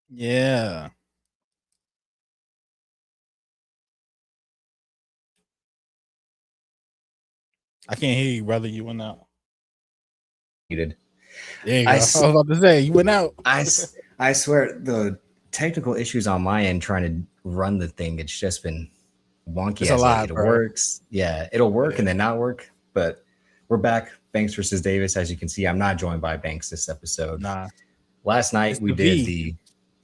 Yeah. I can't hear you, brother. You went out. Muted. There you go. I, I s- was about to say you went out. I swear the technical issues on my end trying to run the thing, it's just been wonky It's a as lot, it bro. works. Yeah, it'll work Yeah. and then not work. But we're back. Banks versus Davis. As you can see, I'm not joined by Banks this episode. Nah. Last night It's we the did V.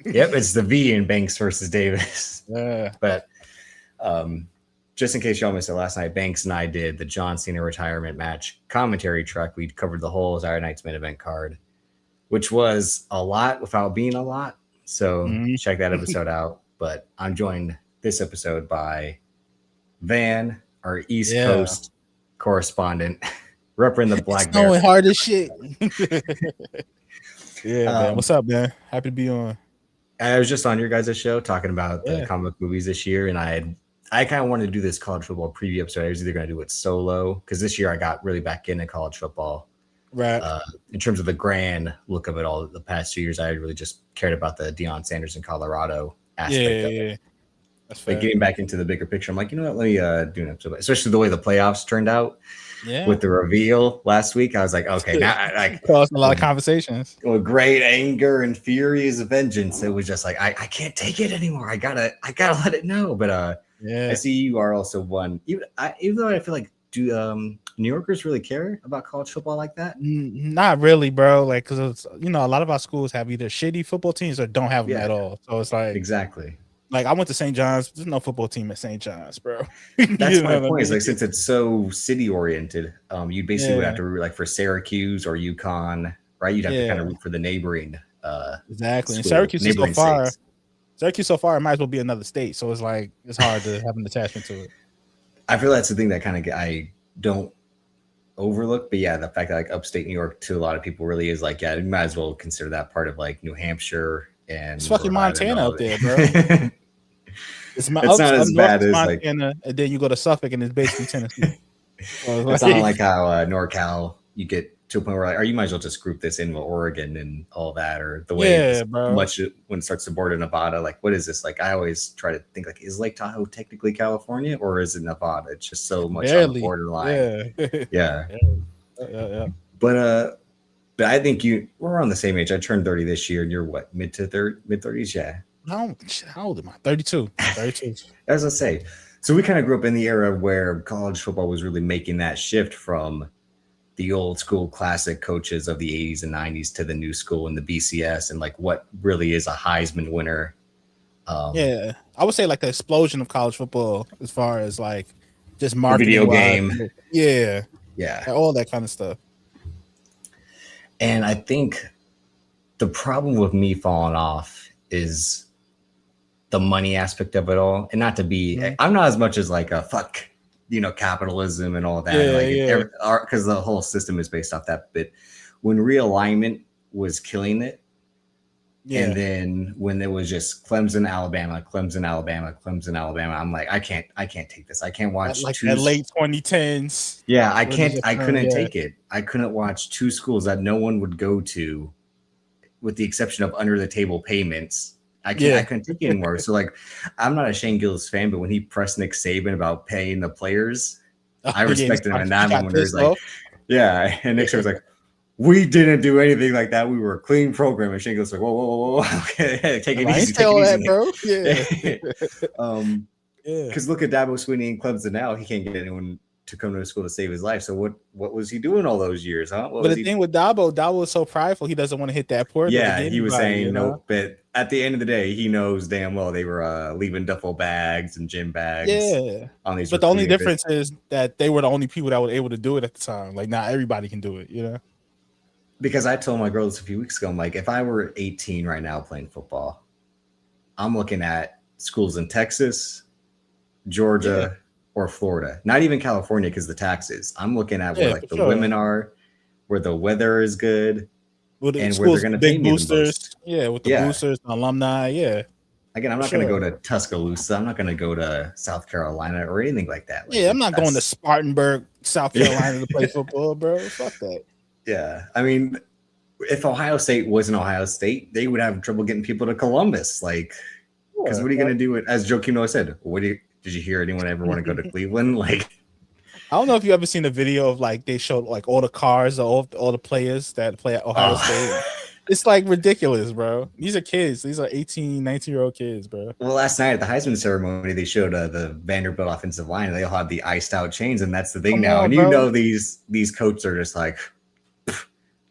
Yep, it's the V in Banks versus Davis. Yeah. But just in case y'all missed it, last night Banks and I did the John Cena retirement match commentary track. We covered the whole Saturday night's main event card, which was a lot without being a lot. So check that episode out. But I'm joined this episode by Van, our East Coast correspondent, representing the Black Bear. Snowing hard as shit. Yeah, man. What's up, man? Happy to be on. I was just on your guys' show talking about the comic movies this year, and I kind of wanted to do this college football preview episode. I was either going to do it solo because this year I got really back into college football. Right. In terms of the grand look of it all, the past 2 years, I really just cared about the Deion Sanders in Colorado aspect of it. That's fair. But getting back into the bigger picture, I'm like, you know what? Let me do an episode, especially the way the playoffs turned out. Yeah. With the reveal last week, I was like, okay, now I caused a lot of conversations. With great anger and furious vengeance, it was just like I can't take it anymore. I gotta let it know. But I see you are also one. Even though I feel like do New Yorkers really care about college football like that? Not really, bro. Like, because a lot of our schools have either shitty football teams or don't have them at all. So it's like exactly. Like I went to St. John's. There's no football team at St. John's, bro. That's my point. Is like since it's so city oriented, you basically would have to root like for Syracuse or UConn, right? You'd have to kind of root for the neighboring. Exactly. And school, Syracuse is so far. States. Syracuse so far, it might as well be another state. So it's like it's hard to have an attachment to it. I feel that's the thing that kind of I don't overlook, but yeah, the fact that like upstate New York to a lot of people really is like, yeah, you might as well consider that part of like New Hampshire and it's fucking Montana up there, bro. It's not as bad as Montana, like, and then you go to Suffolk and it's basically Tennessee. So it's not like how NorCal you get to a point where like, or you might as well just group this in with Oregon and all that, or the way much when it starts to border Nevada. Like, what is this? Like, I always try to think like, is Lake Tahoe technically California or is it Nevada? It's just so much on the borderline. Yeah. But I think we're on the same age. I turned 30 this year, and you're what, mid 30s? Yeah. No, how old am I? 32. 32. As I say, so we kind of grew up in the era where college football was really making that shift from the old school classic coaches of the 80s and 90s to the new school and the BCS and like what really is a Heisman winner. I would say like the explosion of college football as far as like just marketing, video game, yeah, all that kind of stuff. And I think the problem with me falling off is the money aspect of it all, and not to be, I'm not as much as like a fuck, capitalism and all that, because the whole system is based off that. But when realignment was killing it, and then when there was just Clemson, Alabama, I'm like, I can't take this. I can't watch like the late 2010s. Yeah, I couldn't take it. I couldn't watch two schools that no one would go to, with the exception of under the table payments. I couldn't take it anymore. So like, I'm not a Shane Gillis fan, but when he pressed Nick Saban about paying the players, I respected him in that moment. There's like, and Nick Saban was like, we didn't do anything like that. We were a clean program. And Shane Gillis was like, whoa, okay, take it easy, bro. Because look at Dabo Swinney in Clemson now. He can't get anyone to come to a school to save his life. So what was he doing all those years, huh? But the thing with Dabo was so prideful. He doesn't want to hit that port. Yeah, he was saying no. But at the end of the day, he knows damn well they were leaving duffel bags and gym bags. Yeah. On these. But the only difference is that they were the only people that were able to do it at the time. Like not everybody can do it, Because I told my girls a few weeks ago, I'm like, if I were 18 right now playing football, I'm looking at schools in Texas, Georgia, or Florida. Not even California because the taxes. I'm looking at where like the women are, where the weather is good, and where they're going to pay me the most. Yeah, with the boosters, the alumni. Yeah. Again, I'm not going to go to Tuscaloosa. I'm not going to go to South Carolina or anything like that. Like, I'm not going to Spartanburg, South Carolina to play football, bro. Fuck that. Yeah, I mean, if Ohio State wasn't Ohio State, they would have trouble getting people to Columbus. Like, because what are you going to do? As Joakim Noah said, did you hear anyone ever want to go to Cleveland? Like, I don't know if you ever seen a video of like they showed like all the cars, all the players that play at Ohio State. It's like ridiculous, bro. These are kids. These are 18, 19-year-old kids, bro. Well, last night at the Heisman ceremony, they showed the Vanderbilt offensive line. And they all had the iced out chains, and that's the thing now. And you know these coaches are just like,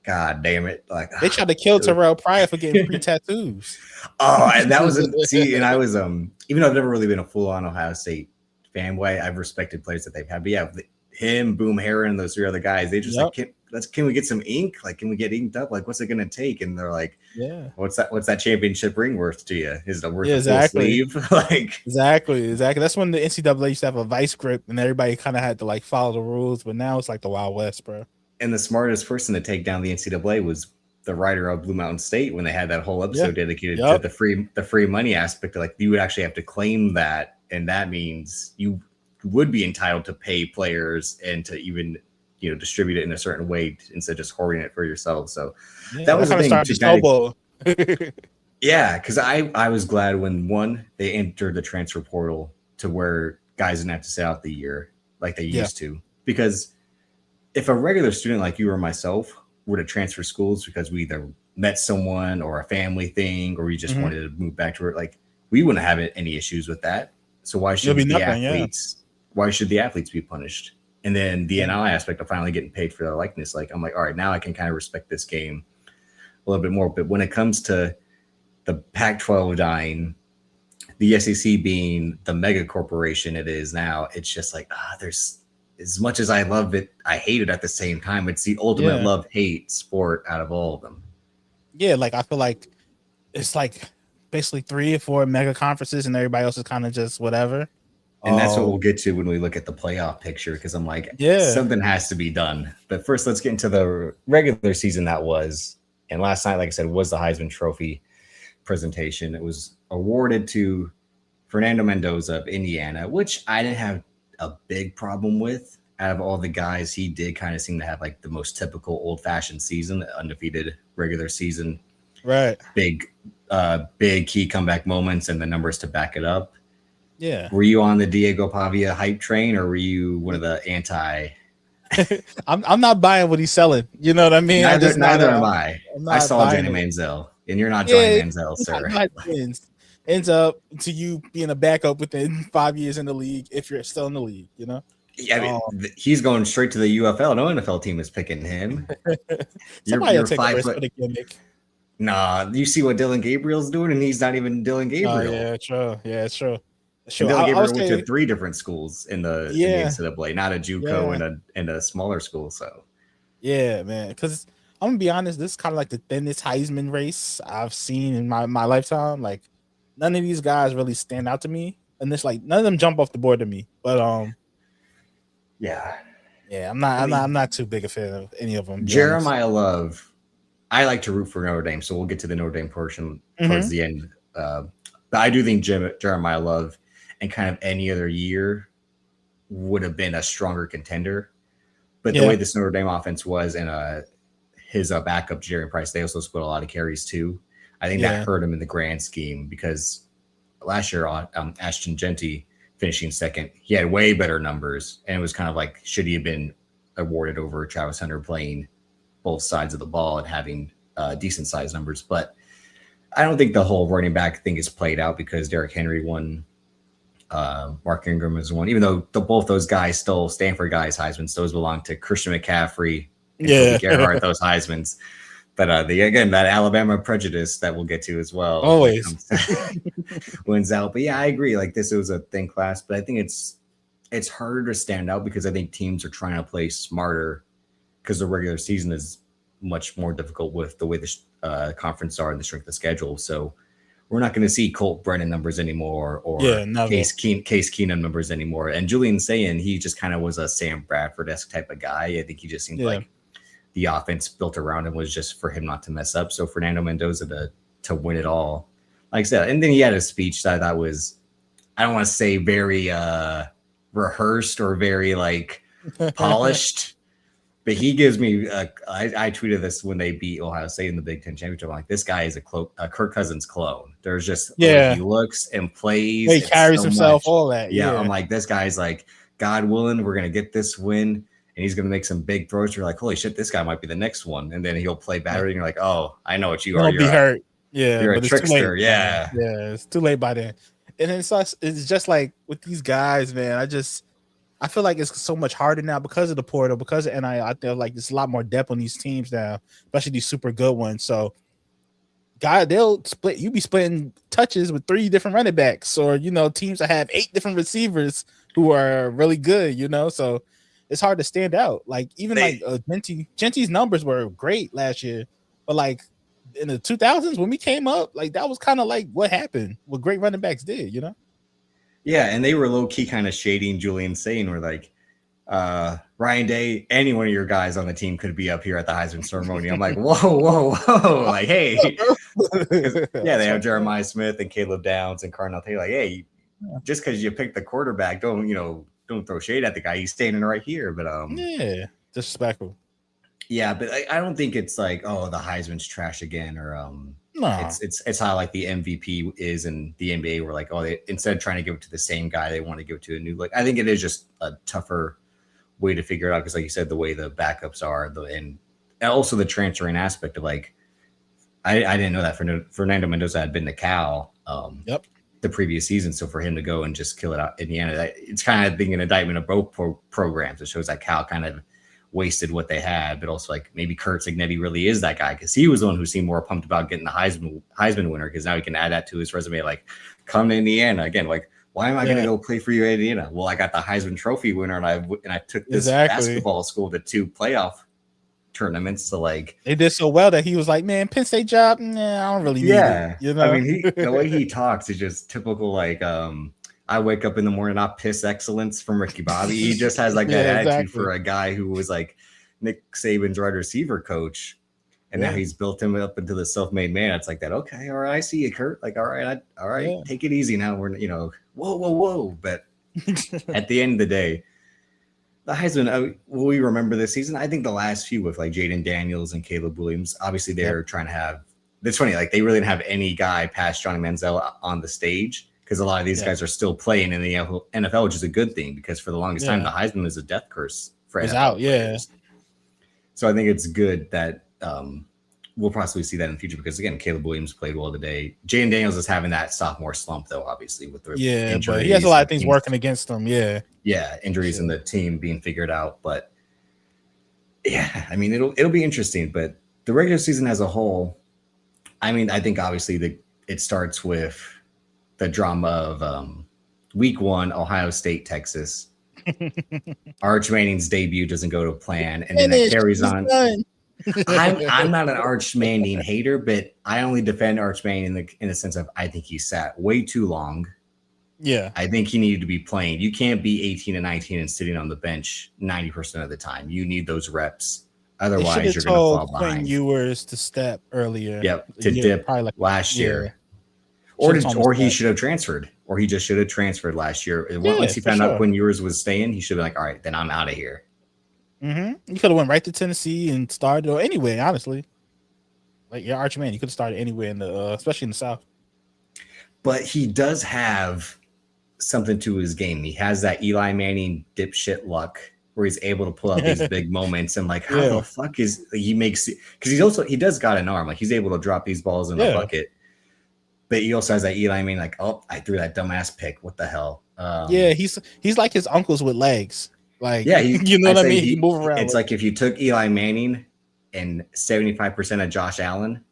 God damn it! Like they tried to kill Terrell Pryor for getting free tattoos. Oh, and that was and I was even though I've never really been a full on Ohio State fanboy, I've respected players that they've had. But yeah, him, Boom Heron, those 3 other guys, they just like can we get some ink? Like, can we get inked up? Like, what's it gonna take? And they're like, yeah, what's that championship ring worth to you? Is it worth a full sleeve? Like exactly. That's when the NCAA used to have a vice grip and everybody kind of had to like follow the rules, but now it's like the Wild West, bro. And the smartest person to take down the NCAA was the writer of Blue Mountain State when they had that whole episode dedicated to the free money aspect. Like, you would actually have to claim that, and that means you would be entitled to pay players and to even distribute it in a certain way instead of just hoarding it for yourself. So that was the thing. Yeah, because I was glad when they entered the transfer portal to where guys didn't have to sit out the year like they used to, because if a regular student like you or myself were to transfer schools because we either met someone or a family thing, or we just wanted to move back to it, like, we wouldn't have any issues with that. So why should why should the athletes be punished? And then the NIL aspect of finally getting paid for their likeness. Like, I'm like, all right, now I can kind of respect this game a little bit more. But when it comes to the Pac-12 dying, the SEC being the mega corporation it is now, it's just like, there's, as much as I love it, I hate it at the same time. It's the ultimate love-hate sport out of all of them. Yeah, like, I feel like it's like basically 3 or 4 mega conferences and everybody else is kind of just whatever. And that's what we'll get to when we look at the playoff picture, because I'm like, something has to be done. But first, let's get into the regular season that was. And last night, like I said, was the Heisman Trophy presentation. It was awarded to Fernando Mendoza of Indiana, which I didn't have a big problem with. Out of all the guys, he did kind of seem to have like the most typical old-fashioned season, undefeated regular season. Right. Big key comeback moments and the numbers to back it up. Yeah. Were you on the Diego Pavia hype train, or were you one of the anti? I'm not buying what he's selling. You know what I mean? Neither am I. I saw Johnny Manziel, and you're not Johnny Manziel, sir. Ends up to you being a backup within 5 years in the league if you're still in the league, you know? Yeah, I mean, he's going straight to the UFL. No NFL team is picking him. You're 5 foot. For the gimmick. Nah, you see what Dylan Gabriel's doing, and he's not even Dylan Gabriel. Oh, yeah, true. Yeah, it's true. Sure. Dylan Gabriel went to 3 different schools in the NCAA, not a JUCO and a smaller school. So, yeah, man. Because I'm gonna be honest, this is kind of like the thinnest Heisman race I've seen in my lifetime. Like, none of these guys really stand out to me, and it's like none of them jump off the board to me. But I'm not too big a fan of any of them. Jeremiah Love, I like to root for Notre Dame, so we'll get to the Notre Dame portion towards the end. But I do think Jeremiah Love, and kind of any other year, would have been a stronger contender. But the way this Notre Dame offense was, and his backup, Jerry Price, they also split a lot of carries too. I think that hurt him in the grand scheme, because last year, Ashton Genty finishing second, he had way better numbers. And it was kind of like, should he have been awarded over Travis Hunter playing both sides of the ball and having decent sized numbers? But I don't think the whole running back thing is played out, because Derrick Henry won. Mark Ingram is one, even though both those guys stole Stanford guys' Heisman's. Those belong to Christian McCaffrey and Toby Gerhart, those Heisman's. But again, that Alabama prejudice that we'll get to as well always wins out. But yeah, I agree. Like, this was a thin class, but I think it's harder to stand out because I think teams are trying to play smarter, because the regular season is much more difficult with the way the conference are and the strength of schedule. So we're not going to see Colt Brennan numbers anymore, or Case Keenum numbers anymore. And Julian Sayin, he just kind of was a Sam Bradford-esque type of guy. I think he just seemed like the offense built around him was just for him not to mess up. So Fernando Mendoza to win it all, like I said. And then he had a speech that I thought was, I don't want to say very rehearsed or very like polished, But he gives me. I tweeted this when they beat Ohio State in the Big Ten championship. I'm like, this guy is a Kirk Cousins clone. There's just the way he looks and plays. He carries so himself, much. all that. Yeah, I'm like, this guy's like, God willing, we're gonna get this win, and he's gonna make some big throws. You're like, holy shit, this guy might be the next one. And then he'll play better, and you're like, oh, I know what you are. You'll be hurt. Yeah, you're but a trickster. Yeah, it's too late by then. And it's just like with these guys, man. I feel like it's so much harder now because of the portal, because of NIL. I feel like there's a lot more depth on these teams now, especially these super good ones. So, they'll split. You be splitting touches with 3 different running backs, or teams that have 8 different receivers who are really good. So it's hard to stand out. Like even Genty's numbers were great last year, but like in the 2000s when we came up, like that was kind of like what happened, what great running backs did. Yeah, and they were low key kind of shading Julian Sane. We're like, Ryan Day, any one of your guys on the team could be up here at the Heisman ceremony. I'm like, whoa, like, hey, they have Jeremiah Smith and Caleb Downs and Cardinal Taylor. Like, hey, just because you picked the quarterback, don't throw shade at the guy. He's standing right here. But disrespectful. Yeah, but I don't think it's like, oh, the Heisman's trash again, or it's how like the MVP is in the NBA. Where like, oh, instead of trying to give it to the same guy, they want to give it to a new. Like, I think it is just a tougher way to figure it out because, like you said, the way the backups are, and also the transferring aspect of like, I didn't know that Fernando Mendoza had been to Cal. The previous season, so for him to go and just kill it out in the end, it's kind of being an indictment of both programs. It shows that Cal kind of wasted what they had, but also like maybe Kurt Signetti really is that guy because he was the one who seemed more pumped about getting the Heisman winner because now he can add that to his resume. Like, come to Indiana again. Like, why am I going to go play for you at Indiana? Well, I got the Heisman Trophy winner, and I took this basketball school to 2 playoff tournaments. So like they did so well that he was like, man, Penn State job, nah, I don't really need it. I mean, the way he talks is just typical. Like, I wake up in the morning, I piss excellence from Ricky Bobby. He just has like that attitude for a guy who was like Nick Saban's wide receiver coach. And now he's built him up into the self-made man. It's like that. Okay. All right. I see you, Kurt. Like, all right. Take it easy now. We're, whoa. But at the end of the day, the Heisman, will we remember this season? I think the last few with like Jaden Daniels and Caleb Williams, obviously they're trying to have, it's funny. Like they really didn't have any guy past Johnny Manziel on the stage. Because a lot of these guys are still playing in the NFL, which is a good thing because for the longest time, the Heisman is a death curse for NFL players. So I think it's good that we'll possibly see that in the future because, again, Caleb Williams played well today. Jaden Daniels is having that sophomore slump, though, obviously, with the injuries. But he has a lot of things working against him, injuries and the team being figured out. But, I mean, it'll be interesting. But the regular season as a whole, I mean, I think obviously it starts with the drama of week 1, Ohio State, Texas. Arch Manning's debut doesn't go to plan, and then it carries on. I'm not an Arch Manning hater, but I only defend Arch Manning in the sense of I think he sat way too long. Yeah, I think he needed to be playing. You can't be 18 and 19 and sitting on the bench 90% of the time. You need those reps. Otherwise, you're going to fall behind. Quinn Ewers to step earlier. Yep, to dip last year. Or he should have transferred, or he just should have transferred last year. Once he found out Quinn Ewers was staying, he should be like, all right, then I'm out of here. You could have went right to Tennessee and started, or anywhere, honestly. Like, Arch Manning, you could have started anywhere in the, especially in the South. But he does have something to his game. He has that Eli Manning dipshit luck where he's able to pull out these big moments and like, how the fuck he makes it? Because he does got an arm. Like, he's able to drop these balls in the bucket. But he also has that Eli Manning, like, oh, I threw that dumbass pick. What the hell? He's like his uncles with legs. Like, you know what I mean? He move around. It's like if you took Eli Manning and 75% of Josh Allen,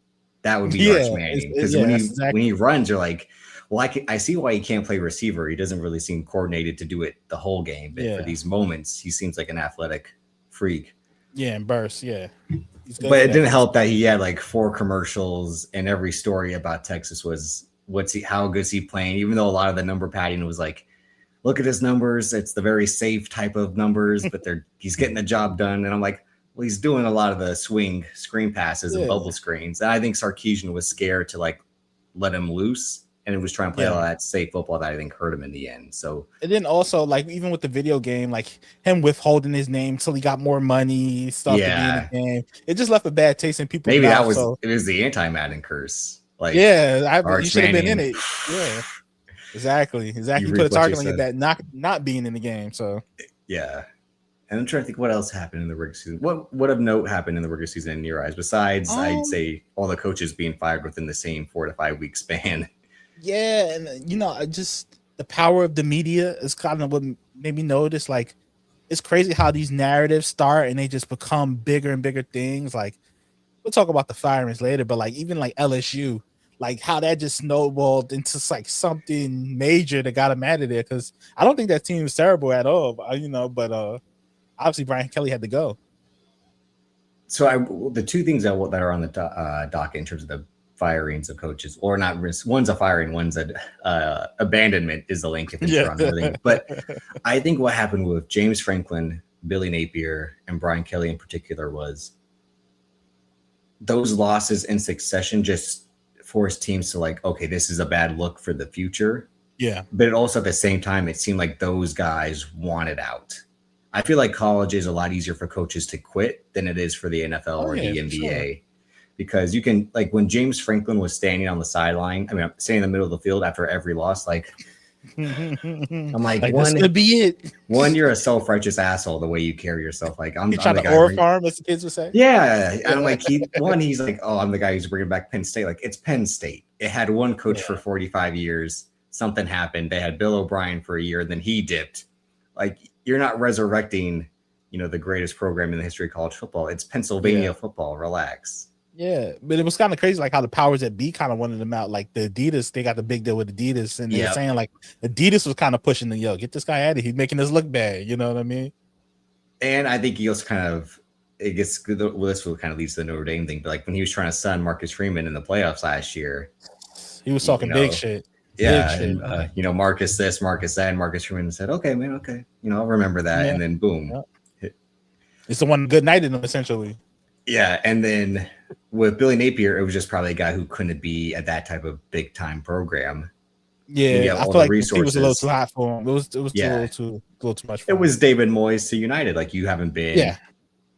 that would be Arch Manning. Because when he runs, you're like, well, I see why he can't play receiver. He doesn't really seem coordinated to do it the whole game. But for these moments, he seems like an athletic freak. Yeah, and bursts, But it didn't help that he had like 4 commercials, and every story about Texas was how good is he playing, even though a lot of the number padding was like, look at his numbers. It's the very safe type of numbers, but he's getting the job done. And I'm like, well, he's doing a lot of the swing screen passes and bubble screens. And I think Sarkisian was scared to like let him loose and it was trying to play all that safe football that I think hurt him in the end. So, and then also like even with the video game, like him withholding his name till he got more money stuff to be in the game, it just left a bad taste in people's maybe mouth. It was the anti-Madden curse. Like, you should have been in it. Yeah, exactly. You put a target on your back, not being in the game. So yeah. And I'm trying to think what else happened in the regular season. What of note happened in the regular season in your eyes besides I'd say all the coaches being fired within the same 4 to 5 week span? Yeah, and just the power of the media is kind of what made me notice. Like, it's crazy how these narratives start and they just become bigger and bigger things. Like, we'll talk about the firings later, but like even like LSU, like how that just snowballed into like something major that got him out of there. Because I don't think that team was terrible at all, but obviously Brian Kelly had to go. So the two things that are on the docket in terms of the firings of coaches, or not risk, one's a firing, one's a abandonment is the link if it's wrong. Everything. But I think what happened with James Franklin, Billy Napier, and Brian Kelly in particular was those losses in succession just forced teams to like, okay, this is a bad look for the future. Yeah. But it also at the same time, it seemed like those guys wanted out. I feel like college is a lot easier for coaches to quit than it is for the NFL or the NBA. Sure. Because you can, like when James Franklin was standing on the sideline, standing in the middle of the field after every loss, like I'm like this could be it. One, you're a self-righteous asshole the way you carry yourself. Like I'm trying to ore farm, as the kids would say. Yeah. And I'm like, he's like, oh, I'm the guy who's bringing back Penn State. Like it's Penn State. It had one coach for 45 years. Something happened. They had Bill O'Brien for a year, and then he dipped. Like you're not resurrecting, the greatest program in the history of college football. It's Pennsylvania football. Relax. Yeah, but it was kind of crazy, like how the powers that be kind of wanted them out. Like the Adidas, they got the big deal with Adidas, and they're saying like Adidas was kind of pushing the get this guy out of here. He's making us look bad. You know what I mean? And I think he also this will kind of leads to the Notre Dame thing. But like when he was trying to sun Marcus Freeman in the playoffs last year, he was talking big shit. Yeah, big and Marcus this, Marcus that, and Marcus Freeman said, "Okay, man, okay, I'll remember that." And then boom, it's the one good night in them essentially. Yeah, and then with Billy Napier, it was just probably a guy who couldn't be at that type of big time program. Yeah, I feel like he was a little too hot for him. It was a little too much for him. It was David Moyes to United. Like you haven't been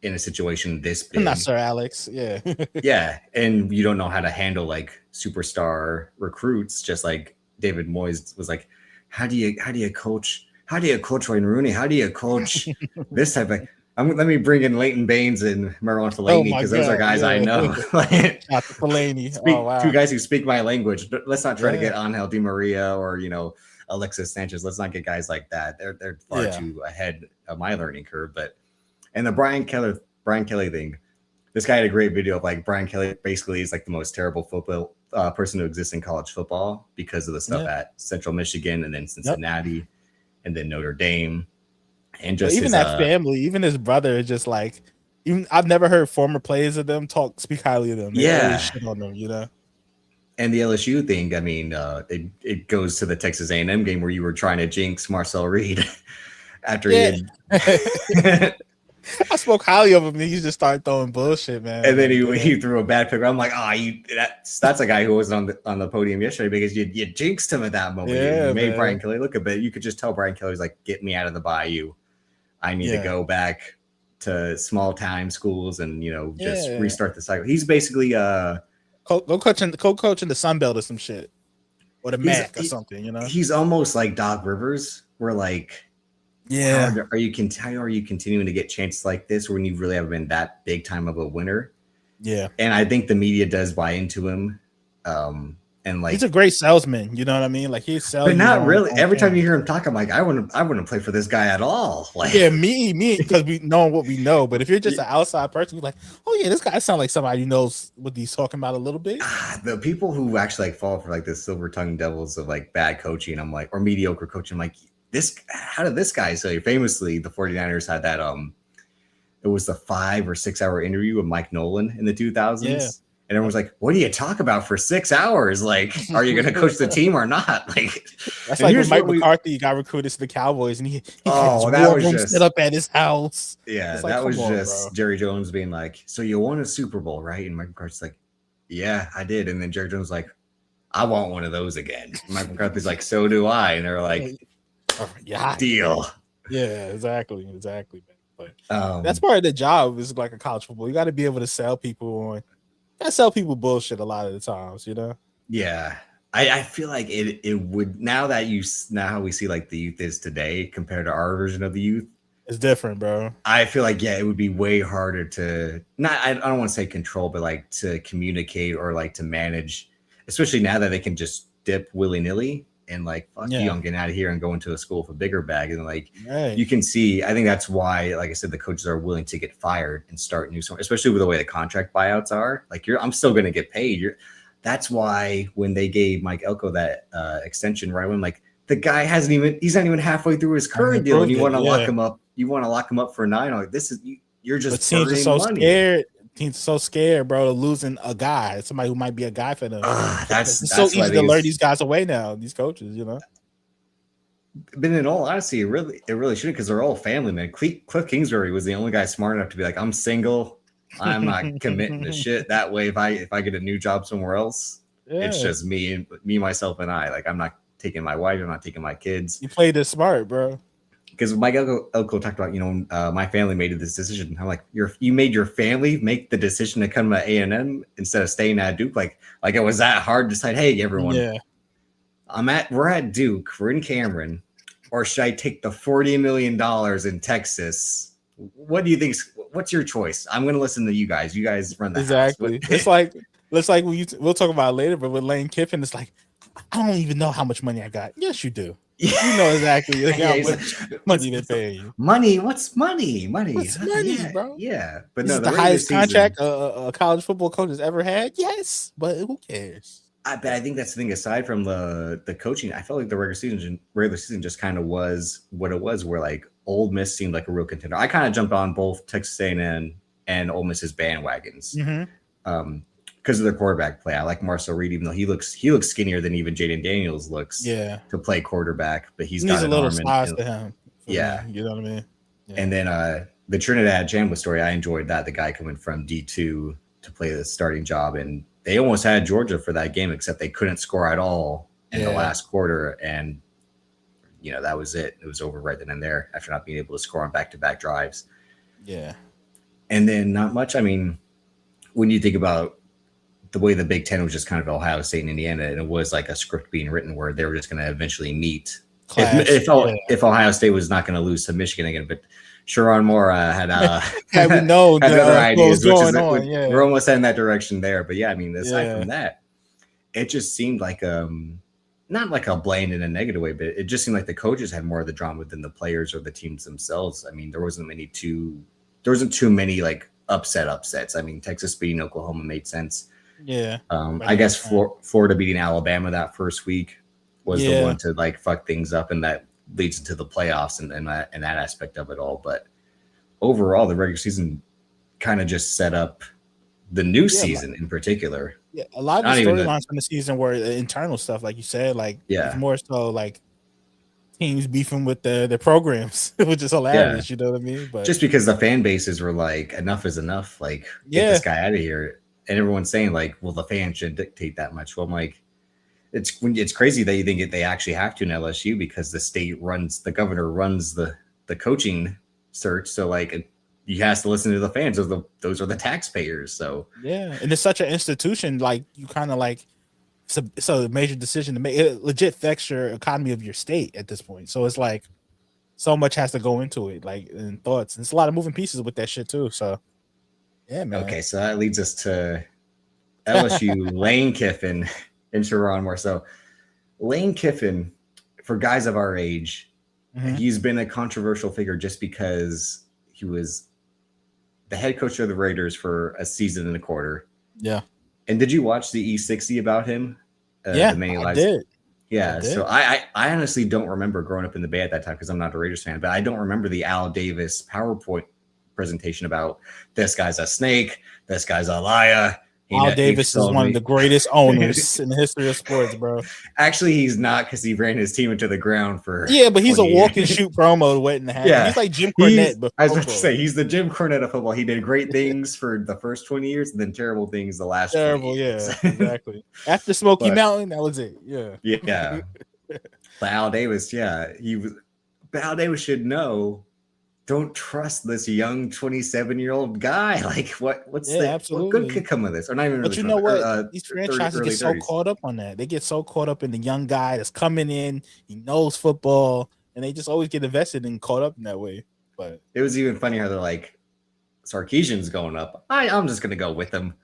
in a situation this big. Not Sir Alex. Yeah. Yeah, and you don't know how to handle like superstar recruits. Just like David Moyes was like, how do you coach Wayne Rooney? How do you coach this type of? Let me bring in Leighton Baines and Marlon Fellaini because those are guys I know. Fellaini. Two guys who speak my language. Let's not try to get Angel Di Maria or Alexis Sanchez. Let's not get guys like that. They're far too ahead of my learning curve. And the Brian Kelly thing. This guy had a great video of like Brian Kelly basically is like the most terrible football person to exist in college football because of the stuff at Central Michigan and then Cincinnati and then Notre Dame. And just even that family, even his brother is just like, I've never heard former players of them speak highly of them. They really shit on them, And the LSU thing, it goes to the Texas A&M game where you were trying to jinx Marcel Reed after he had. I spoke highly of him, and he just started throwing bullshit, man. And then he threw a bad pick. I'm like, that's a guy who wasn't on the podium yesterday because you jinxed him at that moment. You made Brian Kelly look a bit. You could just tell Brian Kelly was like, get me out of the bayou. I need to go back to small time schools and just restart the cycle. He's basically go coach in the Sun Belt or some shit, or the MAC or something. He's almost like Doc Rivers. Where like, how are you continuing to get chances like this when you really haven't been that big time of a winner? Yeah, and I think the media does buy into him. And like he's a great salesman, you know what I mean? Like he's selling, but not really. Every time you hear him talk, I'm like, I wouldn't play for this guy at all. Like, me, because we know what we know. But if you're just an outside person, you're like, oh yeah, this guy sounds like somebody who knows what he's talking about a little bit. The people who actually like fall for like the silver tongued devils of like bad coaching, I'm like, or mediocre coaching, I'm like, how did this guy say? Famously, the 49ers had that it was the 5 or 6 hour interview with Mike Nolan in the 2000s. Yeah. And everyone's like, what do you talk about for 6 hours? Like, are you going to coach the team or not? Like, that's like when Mike McCarthy got recruited to the Cowboys and he that was just set up at his house. Yeah, that was just Jerry Jones being like, so you won a Super Bowl, right? And Mike McCarthy's like, yeah, I did. And then Jerry Jones was like, I want one of those again. Mike McCarthy's like, so do I. And they're like, yeah, deal. Yeah, exactly, man. But that's part of the job is like a college football. You got to be able to sell people bullshit a lot of the times, you know? Yeah. I feel like it would, now how we see like the youth is today compared to our version of the youth. It's different, bro. I feel like, yeah, it would be way harder to I don't want to say control, but like to communicate or like to manage, especially now that they can just dip willy-nilly and like, fuck you, I'm getting out of here and going to a school with a bigger bag. And like, you can see, I think that's why, like I said, the coaches are willing to get fired and start new, especially with the way the contract buyouts are. Like, I'm still going to get paid. That's why when they gave Mike Elko that extension, right when like the guy he's not even halfway through his current deal, and you want to lock him up. You want to lock him up for 9. Like, you're just teams are so money. Scared. Teams are so scared, bro, of losing a guy, somebody who might be a guy for them. It's so easy to lure these guys away now. These coaches, you know. But in all honesty, it really shouldn't, because they're all family, man. Cliff Kingsbury was the only guy smart enough to be like, I'm single. I'm not committing to shit. That way, if I get a new job somewhere else, it's just me, myself, and I. Like, I'm not taking my wife. I'm not taking my kids. You played this smart, bro. Because Mike Elko talked about, my family made this decision. I'm like, you made your family make the decision to come to A&M instead of staying at Duke. Like it was that hard to decide. Hey, everyone, we're at Duke. We're in Cameron, or should I take the $40 million in Texas? What do you think? What's your choice? I'm going to listen to you guys. You guys run the exactly. It's like we'll talk about it later. But with Lane Kiffin, it's like, I don't even know how much money I got. Yes, you do. You know exactly how much money they're paying you. Money? What's money? What's money, bro? Yeah, but this is the highest contract a college football coach has ever had. Yes, but who cares? I think that's the thing. Aside from the coaching, I felt like the regular season just kind of was what it was. Where like Ole Miss seemed like a real contender. I kind of jumped on both Texas A&M and Ole Miss's bandwagons. Because of their quarterback play. I like Marcel Reed, even though he looks skinnier than even Jaden Daniels looks to play quarterback, but he's got a little size to him. Yeah. You know what I mean? Yeah. And then the Trinidad Chambliss story, I enjoyed that. The guy coming from D2 to play the starting job, and they almost had Georgia for that game, except they couldn't score at all in the last quarter. And, that was it. It was over right then and there after not being able to score on back-to-back drives. Yeah. And then not much. I mean, when you think about the way the Big Ten was just kind of Ohio State and Indiana, and it was like a script being written where they were just going to eventually meet. If Ohio State was not going to lose to Michigan again, but Sherrone Moore had other ideas, we're almost heading that direction there. But yeah, I mean, aside from that, it just seemed like not like a blame in a negative way, but it just seemed like the coaches had more of the drama than the players or the teams themselves. I mean, there wasn't too many like upsets. I mean, Texas beating Oklahoma made sense. Yeah. I guess Florida beating Alabama that first week was the one to like fuck things up, and that leads into the playoffs and that aspect of it all. But overall, the regular season kind of just set up the new season in particular. Yeah, a lot of the storylines from the season were internal stuff, like you said. Like, it's more so like teams beefing with the programs, which is hilarious. You know what I mean? But just because the fan bases were like, enough is enough. Like, get this guy out of here. And everyone's saying like, well, the fans should dictate that much. Well, I'm like, it's crazy that you think they actually have to in LSU, because the governor runs the coaching search. So like, you has to listen to the fans. Those are the taxpayers. So and it's such an institution. Like, you kind of like, it's a major decision to make. It legit affects your economy of your state at this point. So it's like, so much has to go into it, like, in thoughts. And it's a lot of moving pieces with that shit too. So. Yeah, man. Okay, so that leads us to LSU, Lane Kiffin, and Sherrone Moore. So Lane Kiffin, for guys of our age, he's been a controversial figure just because he was the head coach of the Raiders for a season and a quarter. Yeah. And did you watch the E60 about him? I did. Yeah, so I honestly don't remember growing up in the Bay at that time, because I'm not a Raiders fan, but I don't remember the Al Davis PowerPoint presentation about this guy's a snake, this guy's a liar, Al Davis is one of the greatest owners in the history of sports, bro. Actually, he's not because he ran his team into the ground for. Yeah, but he's a walk and shoot promo waiting to happen. Yeah, he's like Jim Cornette. I was about to say he's the Jim Cornette of football. He did great things for the first 20 years, and then terrible things the last. Terrible, 20 years. Yeah, exactly. After Smoky Mountain, that was it. Yeah, yeah. But Al Davis, Al Davis should know. Don't trust this young 27-year-old guy. Like, what's what good could come of this? Or not even. But you know what? These franchises get so caught up on that. They get so caught up in the young guy that's coming in. He knows football, and they just always get invested and caught up in that way. But it was even funny how they're like, Sarkisian's going up. I'm just gonna go with him.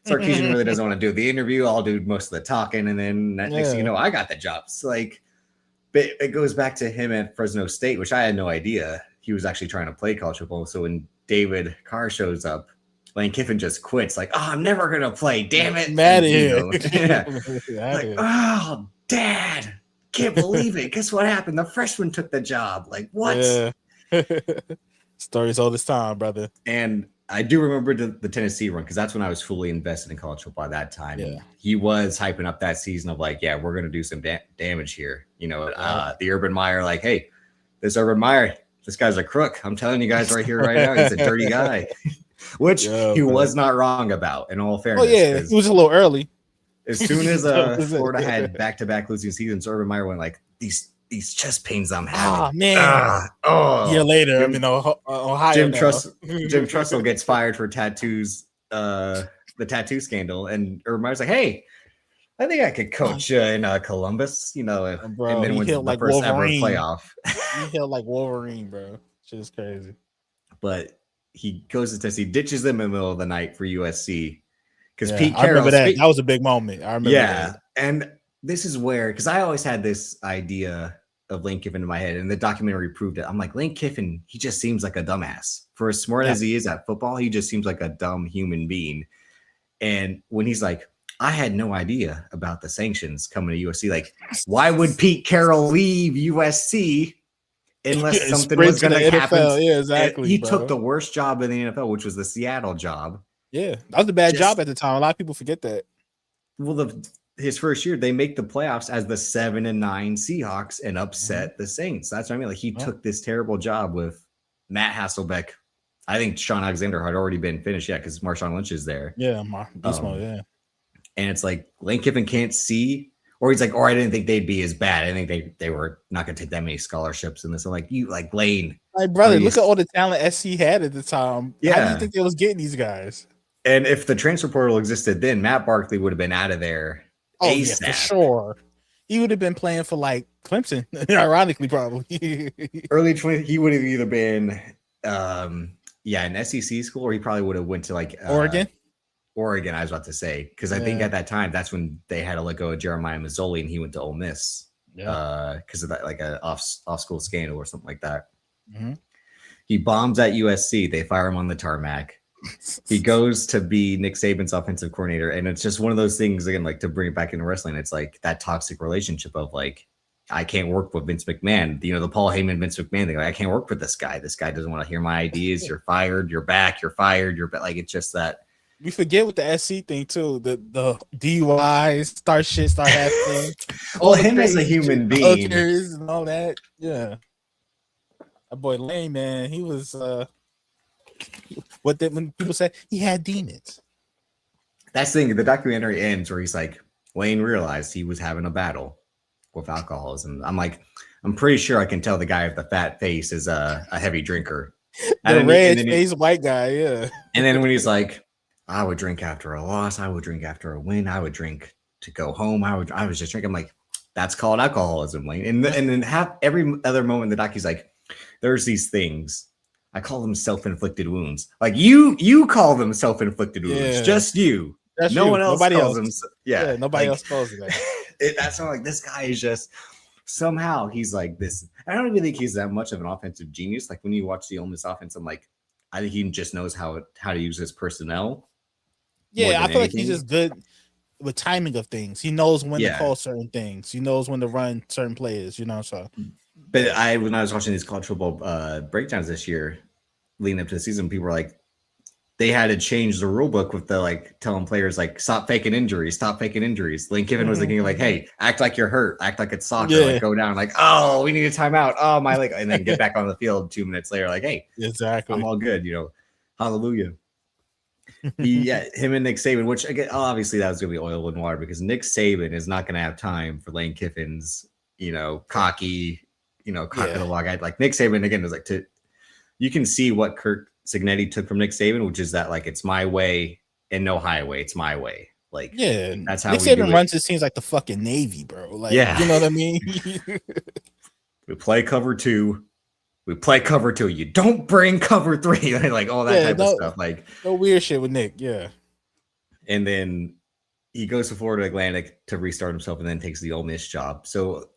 Sarkisian really doesn't want to do the interview. I'll do most of the talking, and then next thing you know, I got the job. It's like, but it goes back to him at Fresno State, which I had no idea. He was actually trying to play college football. So when David Carr shows up, Lane Kiffin just quits. Like, I'm never gonna play. Damn it! Mad at him. Like, oh, Dad, can't believe it. Guess what happened? The freshman took the job. Like, what? Yeah. Stories all this time, brother. And I do remember the Tennessee run because that's when I was fully invested in college football at that time. Yeah. He was hyping up that season of like, we're gonna do some damage here. The Urban Meyer, like, hey, this Urban Meyer. This guy's a crook. I'm telling you guys right here, right now. He's a dirty guy, which he was not wrong about. In all fairness, he was a little early. As soon as Florida had back-to-back losing seasons, Urban Meyer went like, these chest pains I'm having. Oh man! A year later, I'm in Ohio. Jim Trussell gets fired for tattoos, the tattoo scandal, and Urban Meyer's like, hey. I think I could coach in Columbus, bro, and then wins the like first Wolverine. ever playoff. He hit like Wolverine, bro. Shit's crazy. But he goes to Tennessee, ditches them in the middle of the night for USC. Because Pete Carroll. I remember that. That was a big moment. I remember that. And this is where, because I always had this idea of Lane Kiffin in my head, and the documentary proved it. I'm like, Lane Kiffin, he just seems like a dumbass. For as smart as he is at football, he just seems like a dumb human being. And when he's like, I had no idea about the sanctions coming to USC. Like, why would Pete Carroll leave USC unless something was going to happen? Yeah, exactly. He took the worst job in the NFL, which was the Seattle job. Yeah, that was a bad job at the time. A lot of people forget that. Well, his first year, they make the playoffs as the 7-9 Seahawks and upset the Saints. That's what I mean. Like, he took this terrible job with Matt Hasselbeck. I think Sean Alexander had already been finished yet because Marshawn Lynch is there. Yeah, yeah. And it's like Lane Kiffin can't see, or he's like, I didn't think they'd be as bad. I think they were not going to take that many scholarships in this. I'm like, Lane. My brother, look at all the talent SC had at the time. Yeah. How do you think they was getting these guys? And if the transfer portal existed then, Matt Barkley would have been out of there. Oh, yeah, for sure. He would have been playing for like Clemson, ironically, probably. Early 20, he would have either been, an SEC school, or he probably would have went to like Oregon, I was about to say, because I think at that time that's when they had to let go of Jeremiah Mazzoli and he went to Ole Miss because of that, like a off school scandal or something like that. Mm-hmm. He bombs at USC. They fire him on the tarmac. He goes to be Nick Saban's offensive coordinator, and it's just one of those things again, like to bring it back into wrestling. It's like that toxic relationship of like, I can't work with Vince McMahon. The Paul Heyman, Vince McMahon thing. Like, I can't work with this guy. This guy doesn't want to hear my ideas. You're fired. You're back. You're fired. You're back. Like, it's just that. We forget with the SC thing too. The DUIs start happening. Well, him as a human being and all that. Yeah, that boy Lane, man, he was. When people say he had demons. That's the thing. The documentary ends where he's like, Lane realized he was having a battle with alcoholism. I'm like, I'm pretty sure I can tell the guy with the fat face is a heavy drinker. The red-faced white guy, yeah. And then when he's like, I would drink after a loss. I would drink after a win. I would drink to go home. I was just drinking. I'm like, that's called alcoholism, Lane. And then every other moment in the doc, he's like, there's these things. I call them self-inflicted wounds. Like you call them self-inflicted wounds. Yeah. Just you. No one else calls them. Yeah. Nobody else calls it that. That's not like this guy is just somehow he's like this. I don't even think he's that much of an offensive genius. Like when you watch the Ole Miss offense, I'm like, I think he just knows how to use his personnel. Yeah, I feel like he's just good with timing of things. He knows when to call certain things. He knows when to run certain players, so. But when I was watching these college football breakdowns this year, leading up to the season, people were like, they had to change the rule book with the like telling players like stop faking injuries. Lane Kiffin was thinking like, hey, act like you're hurt, act like it's soccer, like go down, like, oh, we need a timeout. Oh, my leg, and then get back on the field 2 minutes later, like, hey, exactly, I'm all good, hallelujah. Him and Nick Saban, which again, obviously that was gonna be oil and water because Nick Saban is not gonna have time for Lane Kiffin's, cocky, cock of the log. Like Nick Saban again is like you can see what Kirk Signetti took from Nick Saban, which is that like it's my way and no highway, it's my way. Like that's how Nick Saban runs his teams like the fucking Navy, bro. Like you know what I mean? We play cover 2. You don't bring cover 3, like all that type of stuff. Like no weird shit with Nick, And then he goes to Florida Atlantic to restart himself, and then takes the Ole Miss job. So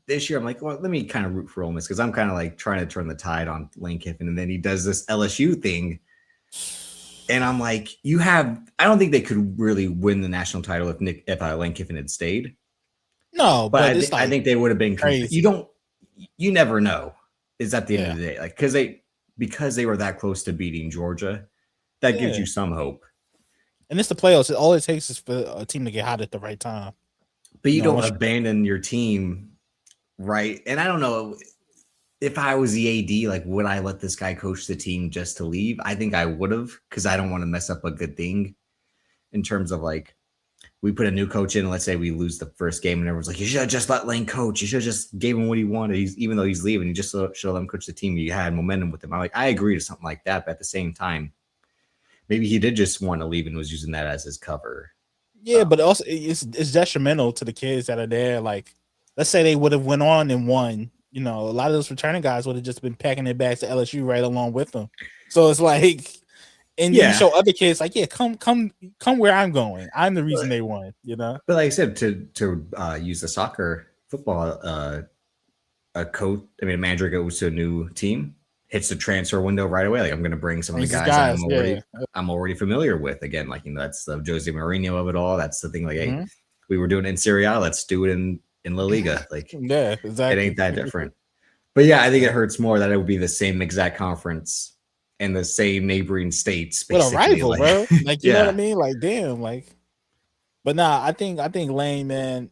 this year, I'm like, well, let me kind of root for Ole Miss because I'm kind of like trying to turn the tide on Lane Kiffin, and then he does this LSU thing, and I'm like, I don't think they could really win the national title if Lane Kiffin had stayed. No, but I think they would have been crazy. You never know. Is at the end of the day, like because they were that close to beating Georgia, that gives you some hope. And it's the playoffs. All it takes is for a team to get hot at the right time. But you don't abandon your team, right? And I don't know if I was the AD, like would I let this guy coach the team just to leave? I think I would have because I don't want to mess up a good thing. In terms of like, we put a new coach in, and let's say we lose the first game, and everyone's like, you should have just let Lane coach. You should have just gave him what he wanted. Even though he's leaving, you just should let him coach the team. You had momentum with him. I'm like, I agree to something like that, but at the same time, maybe he did just want to leave and was using that as his cover. Yeah, but also it's detrimental to the kids that are there. Like, let's say they would have went on and won. A lot of those returning guys would have just been packing their bags to LSU right along with them. So it's like. And you show other kids like, come where I'm going. I'm the reason they won, But like I said, to use the football, a manager goes to a new team, hits the transfer window right away. Like I'm going to bring some of the guys I'm already familiar with. Again, like that's the Jose Mourinho of it all. That's the thing. Like, hey, we were doing it in Serie A, let's do it in La Liga. Like, exactly. It ain't that different. But I think it hurts more that it would be the same exact conference. In the same neighboring states, basically. What a rival, bro! Like you know what I mean? Like damn, like. But I think Lane, man.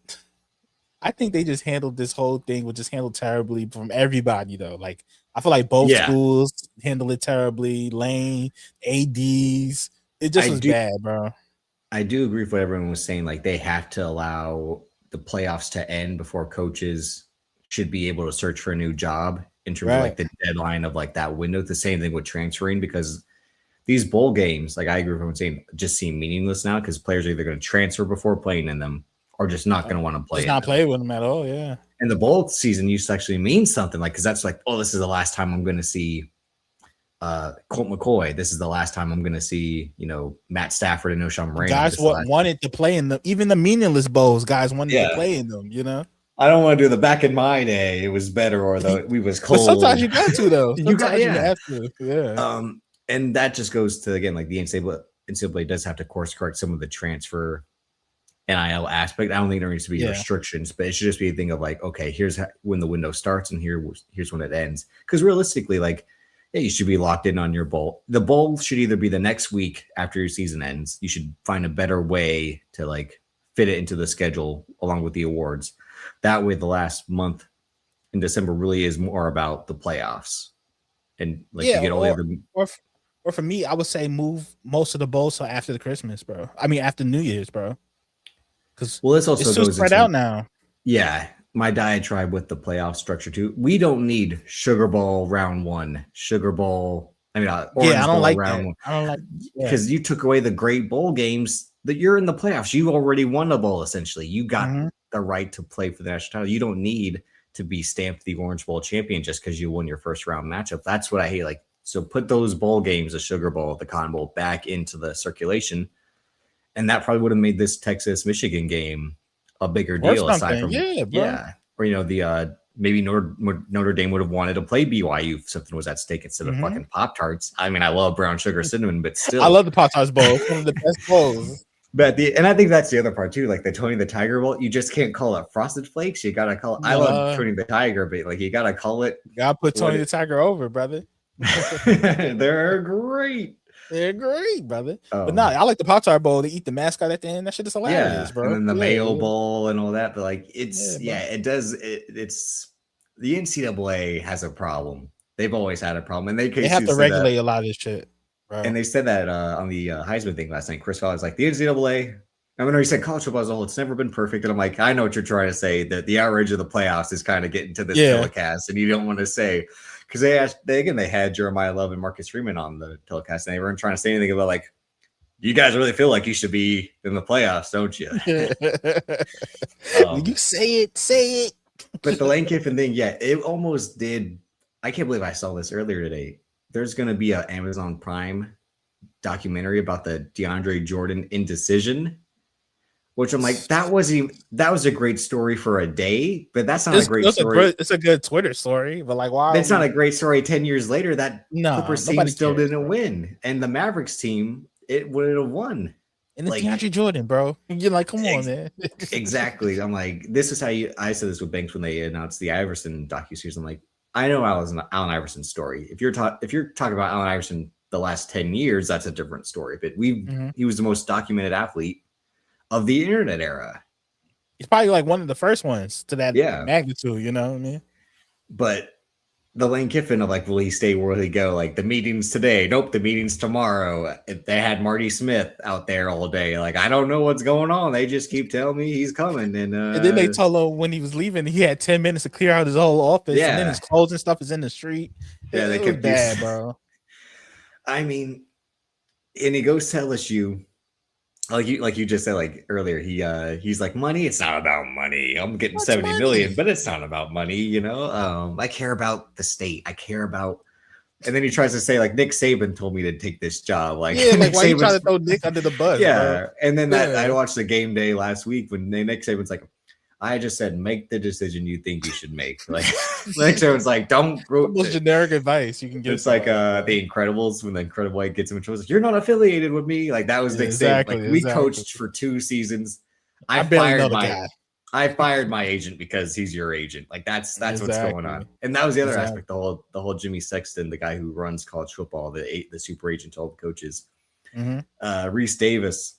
I think they just handled this whole thing, was just handled terribly from everybody, though. Like I feel like both schools handled it terribly. Lane, ADs, it just was bad, bro. I do agree with what everyone was saying. Like they have to allow the playoffs to end before coaches should be able to search for a new job. In terms of like the deadline of like that window, the same thing with transferring because these bowl games, like I agree with everyone saying, just seem meaningless now because players are either going to transfer before playing in them or just not going to want to play. Just not play with them at all, yeah. And the bowl season used to actually mean something, like because that's like, oh, this is the last time I'm going to see Colt McCoy. This is the last time I'm going to see Matt Stafford and O'Shawn Moreno. Guys wanted to play in even the meaningless bowls. Guys wanted to play in them, I don't want to do the back in my day. It was better, or we was cold. But sometimes you got to though. You have to, yeah. And that just goes to again, like the NCAA does have to course correct some of the transfer NIL aspect. I don't think there needs to be restrictions, but it should just be a thing of like, okay, here's when the window starts and here's when it ends. Because realistically, like, you should be locked in on your bowl. The bowl should either be the next week after your season ends. You should find a better way to like fit it into the schedule along with the awards. That way, the last month in December really is more about the playoffs, and like you get all the other. Or for me, I would say move most of the bowls till after the Christmas, bro. I mean, after New Year's, bro. Because this also it's too spread out now. Yeah, my diatribe with the playoff structure too. We don't need Sugar Bowl round 1, Sugar Bowl. I mean, I don't like round that. 1. I don't like because you took away the great bowl games that you're in the playoffs. You already won the bowl essentially. You got the right to play for the national title. You don't need to be stamped the Orange Bowl champion just because you won your first round matchup. That's what I hate. Like, so put those bowl games, the Sugar Bowl, the Cotton Bowl, back into the circulation, and that probably would have made this Texas-Michigan game a bigger deal. Aside from or the maybe Notre Dame would have wanted to play BYU if something was at stake instead of fucking Pop-Tarts. I mean, I love brown sugar cinnamon, but still, I love the Pop-Tarts Bowl. One of the best bowls. But and I think that's the other part too, like the Tony the Tiger Bowl. You just can't call it Frosted Flakes. You gotta call it. I love Tony the Tiger, but like you gotta call it. You gotta put Tony the Tiger over, brother. They're great. They're great, brother. But Um, no, I like the Pop-Tart Bowl. They eat the mascot at the end. That shit is hilarious, yeah, bro. and then the Yeah, Mayo yeah. Bowl and all that. But like, Yeah, it's bro. it does it's the NCAA has a problem. They've always had a problem, and they They have basically to said that. regulate a lot of this shit, And bro. they said that on the Heisman thing last night. Chris Wallace was like, the NCAA. I mean, he said college football as a whole, it's never been perfect. And I'm like, I know what you're trying to say, that the outrage of the playoffs is kind of getting to this Yeah. telecast, and you don't want to say, because they had Jeremiah Love and Marcus Freeman on the telecast, and they weren't trying to say anything about like, you guys really feel like you should be in the playoffs, don't you? You say it. But the Lane Kiffin thing, yeah, it almost did. I can't believe I saw this earlier today. There's going to be an Amazon Prime documentary about the DeAndre Jordan indecision, which I'm like, that was a great story for a day, but that's not a great story. It's a good Twitter story, but like, why? It's not a great story. 10 years later, that Clippers team still didn't win, and the Mavericks team, it would have won. And it's DeAndre Jordan, bro. You're like, come on, man. Exactly. I'm like, this is how I said this with Banks when they announced the Iverson docuseries. I'm like, I know Allen Iverson's story. If you're talking about Allen Iverson the last 10 years, that's a different story. But he was the most documented athlete of the internet era. He's probably like one of the first ones to that magnitude, you know what I mean? But the Lane Kiffin of like, will he stay? Where will he go? Like, the meeting's today. Nope, the meeting's tomorrow. They had Marty Smith out there all day. Like, I don't know what's going on. They just keep telling me he's coming. And then they told him when he was leaving, he had 10 minutes to clear out his whole office. Yeah. And then his clothes and stuff is in the street. Yeah, they kept bad, bro. I mean, and he goes to LSU. Like you just said, like earlier, he's like, money. It's not about money. I'm getting 70 million, but it's not about money. You know, I care about the state. I care about. And then he tries to say like, Nick Saban told me to take this job. Like, yeah, like why you trying to throw Nick under the bus? Yeah, bro? And then I watched the game day last week when Nick Saban's like, I just said, make the decision you think you should make. Like, Nick Saban's like, don't. Most generic advice you can give. It's like The Incredibles when the Incredible White gets him in trouble. Like, you're not affiliated with me. Like, that was Nick Saban. Like, we coached for 2 seasons. I fired my agent because he's your agent. Like, that's what's going on. And that was the other aspect. The whole Jimmy Sexton, the guy who runs college football, the super agent to all the coaches. Reese Davis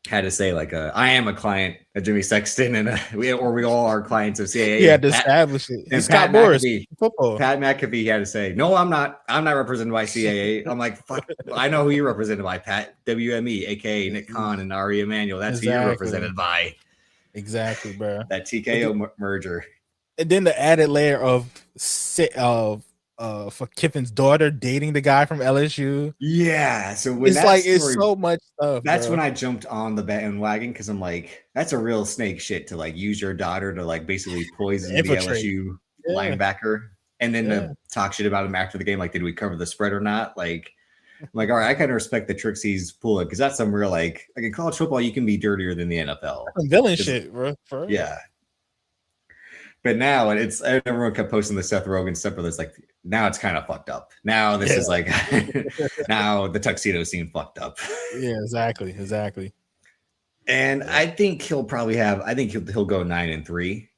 had to say like, I am a client of Jimmy Sexton, and we all are clients of CAA. He had to establish it. And Pat McAfee had to say, no, I'm not represented by CAA. I'm like, fuck, I know who you're represented by, Pat. WME, aka Nick Khan and Ari Emanuel. That's who you're represented by. Exactly, bro. That TKO merger. And then the added layer of for Kiffin's daughter dating the guy from LSU. Yeah. So when it's so much stuff. That's when I jumped on the bandwagon, because I'm like, that's a real snake shit to like use your daughter to like basically poison the LSU linebacker, and then to talk shit about him after the game. Like, did we cover the spread or not? Like, I'm like, all right, I kind of respect the tricks he's pulling, because that's some real like in college football, you can be dirtier than the NFL. Villain shit, bro. Yeah. But now everyone kept posting the Seth Rogen stuff, but it's like, now it's kind of fucked up. Now this is like, now the tuxedo scene fucked up. Yeah, exactly. And I think he'll go 9-3.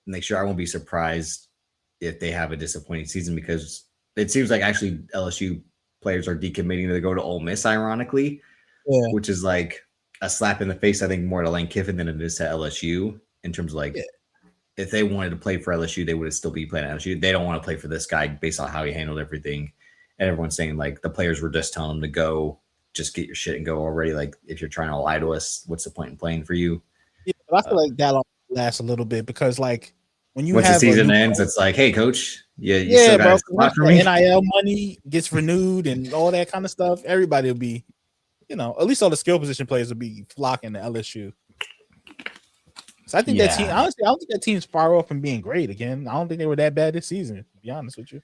Make sure I won't be surprised if they have a disappointing season, because it seems like actually LSU players are decommitting to go to Ole Miss, ironically, which is like a slap in the face, I think, more to Lane Kiffin than it is to LSU in terms of like, if they wanted to play for LSU, they would still be playing at LSU. They don't want to play for this guy based on how he handled everything. And everyone's saying like the players were just telling him to go, just get your shit and go already. Like, if you're trying to lie to us, what's the point in playing for you? Yeah, but I feel like that'll last a little bit, because like once the season ends, it's like, hey, coach, you still got a spot for me? NIL money gets renewed and all that kind of stuff. Everybody will be, at least all the skill position players will be flocking to LSU. So I think that team, honestly, I don't think that team's far off from being great again. I don't think they were that bad this season, to be honest with you.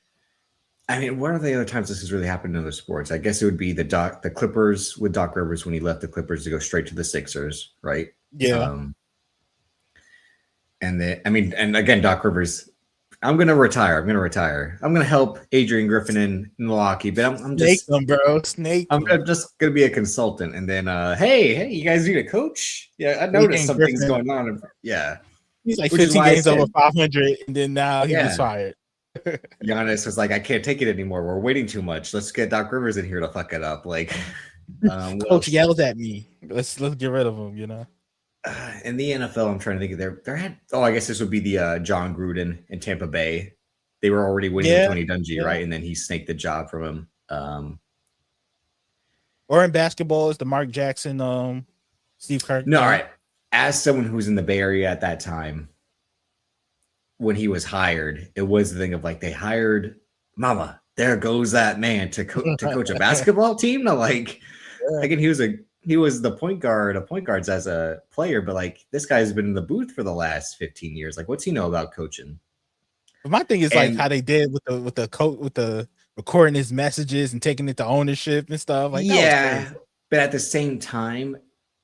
I mean, what are the other times this has really happened in other sports? I guess it would be the Clippers with Doc Rivers when he left the Clippers to go straight to the Sixers, right? Yeah. And again, Doc Rivers, I'm going to retire. I'm going to help Adrian Griffin in Milwaukee, but I'm just Snake them, bro. Snake. I'm just going to be a consultant. And then, hey, you guys need a coach? Yeah, I noticed something's going on. Yeah. He's like 15 games over 500, and then now he was fired. Giannis was like, I can't take it anymore. We're waiting too much. Let's get Doc Rivers in here to fuck it up. Like, Coach yells at me. Let's get rid of him. In the NFL, I'm trying to think of there had. Oh, I guess this would be the John Gruden in Tampa Bay. They were already winning with Tony Dungy, right? And then he snaked the job from him. Or in basketball, it's the Mark Jackson, Steve Kerr. No, all right. As someone who's in the Bay Area at that time, when he was hired, it was the thing of like they hired Mama. There goes that man to coach a basketball team. No, like again, he was the point guard of point guards as a player, but like this guy's been in the booth for the last 15 years. Like, what's he know about coaching? But my thing is like how they did with the recording his messages and taking it to ownership and stuff. Like, yeah, but at the same time,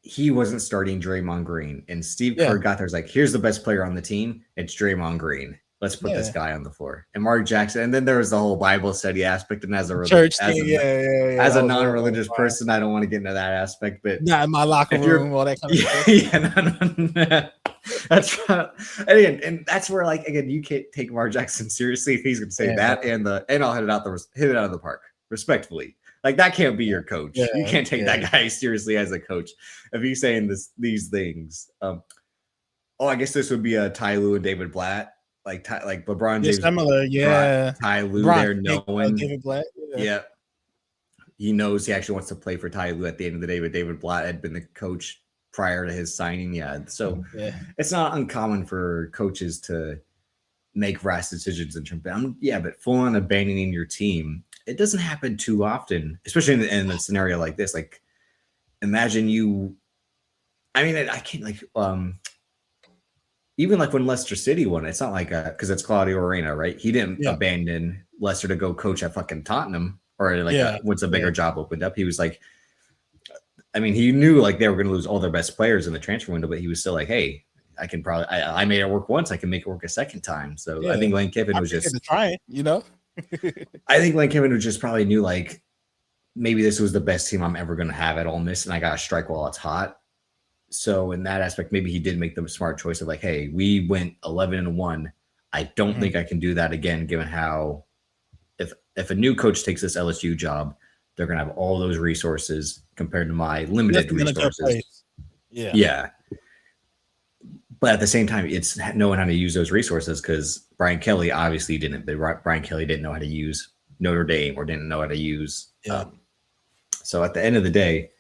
he wasn't starting Draymond Green, and Steve Kerr got there. Was like, here's the best player on the team. It's Draymond Green. Let's put this guy on the floor. And Mark Jackson. And then there was the whole Bible study aspect. And as a as a non-religious person, I don't want to get into that aspect. But not in my locker room, all that kind of stuff. No. That's and that's where like again, you can't take Mark Jackson seriously if he's going to say that and I'll hit it out of the park respectfully. Like that can't be your coach. You can't take that guy seriously as a coach if he's saying these things. I guess this would be a Ty Lue and David Blatt. Like LeBron James, similar, Ty Lue there knowing, David Blatt, he knows he actually wants to play for Ty Lue at the end of the day. But David Blatt had been the coach prior to his signing, so it's not uncommon for coaches to make rash decisions in terms of, but full on abandoning your team. It doesn't happen too often, especially in a scenario like this. Like, imagine I can't like even like when Leicester City won, it's not like because it's Claudio Reyna, right? He didn't abandon Leicester to go coach at fucking Tottenham or like once a bigger job opened up. He was like, he knew like they were going to lose all their best players in the transfer window, but he was still like, hey, I can probably I made it work once, I can make it work a second time. So I think Lane Kiffin was just trying, I think Lane Kiffin was just probably knew like maybe this was the best team I'm ever going to have at Ole Miss, and I got to strike while it's hot. So in that aspect, maybe he did make the smart choice of like, hey, we went 11-1. I don't think I can do that again, given how if a new coach takes this LSU job, they're going to have all those resources compared to my limited resources. Yeah. But at the same time, it's knowing how to use those resources because Brian Kelly obviously didn't. But Brian Kelly didn't know how to use Notre Dame or didn't know how to use. So at the end of the day,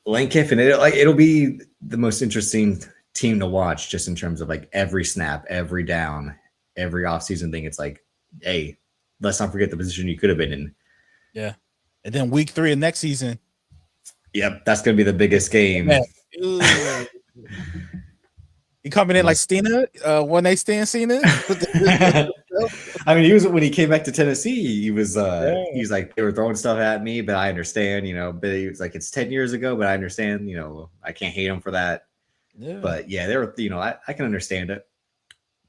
Lane Kiffin, it'll be the most interesting team to watch just in terms of like every snap, every down, every offseason thing. It's like, hey, let's not forget the position you could have been in. Yeah. And then week 3 of next season. Yep. That's going to be the biggest game. You coming in like Stina? One night stand Cena? He was when he came back to Tennessee. He was like they were throwing stuff at me, but I understand, But he was like, it's 10 years ago, but I understand, I can't hate him for that. Yeah. But yeah, they were, I can understand it.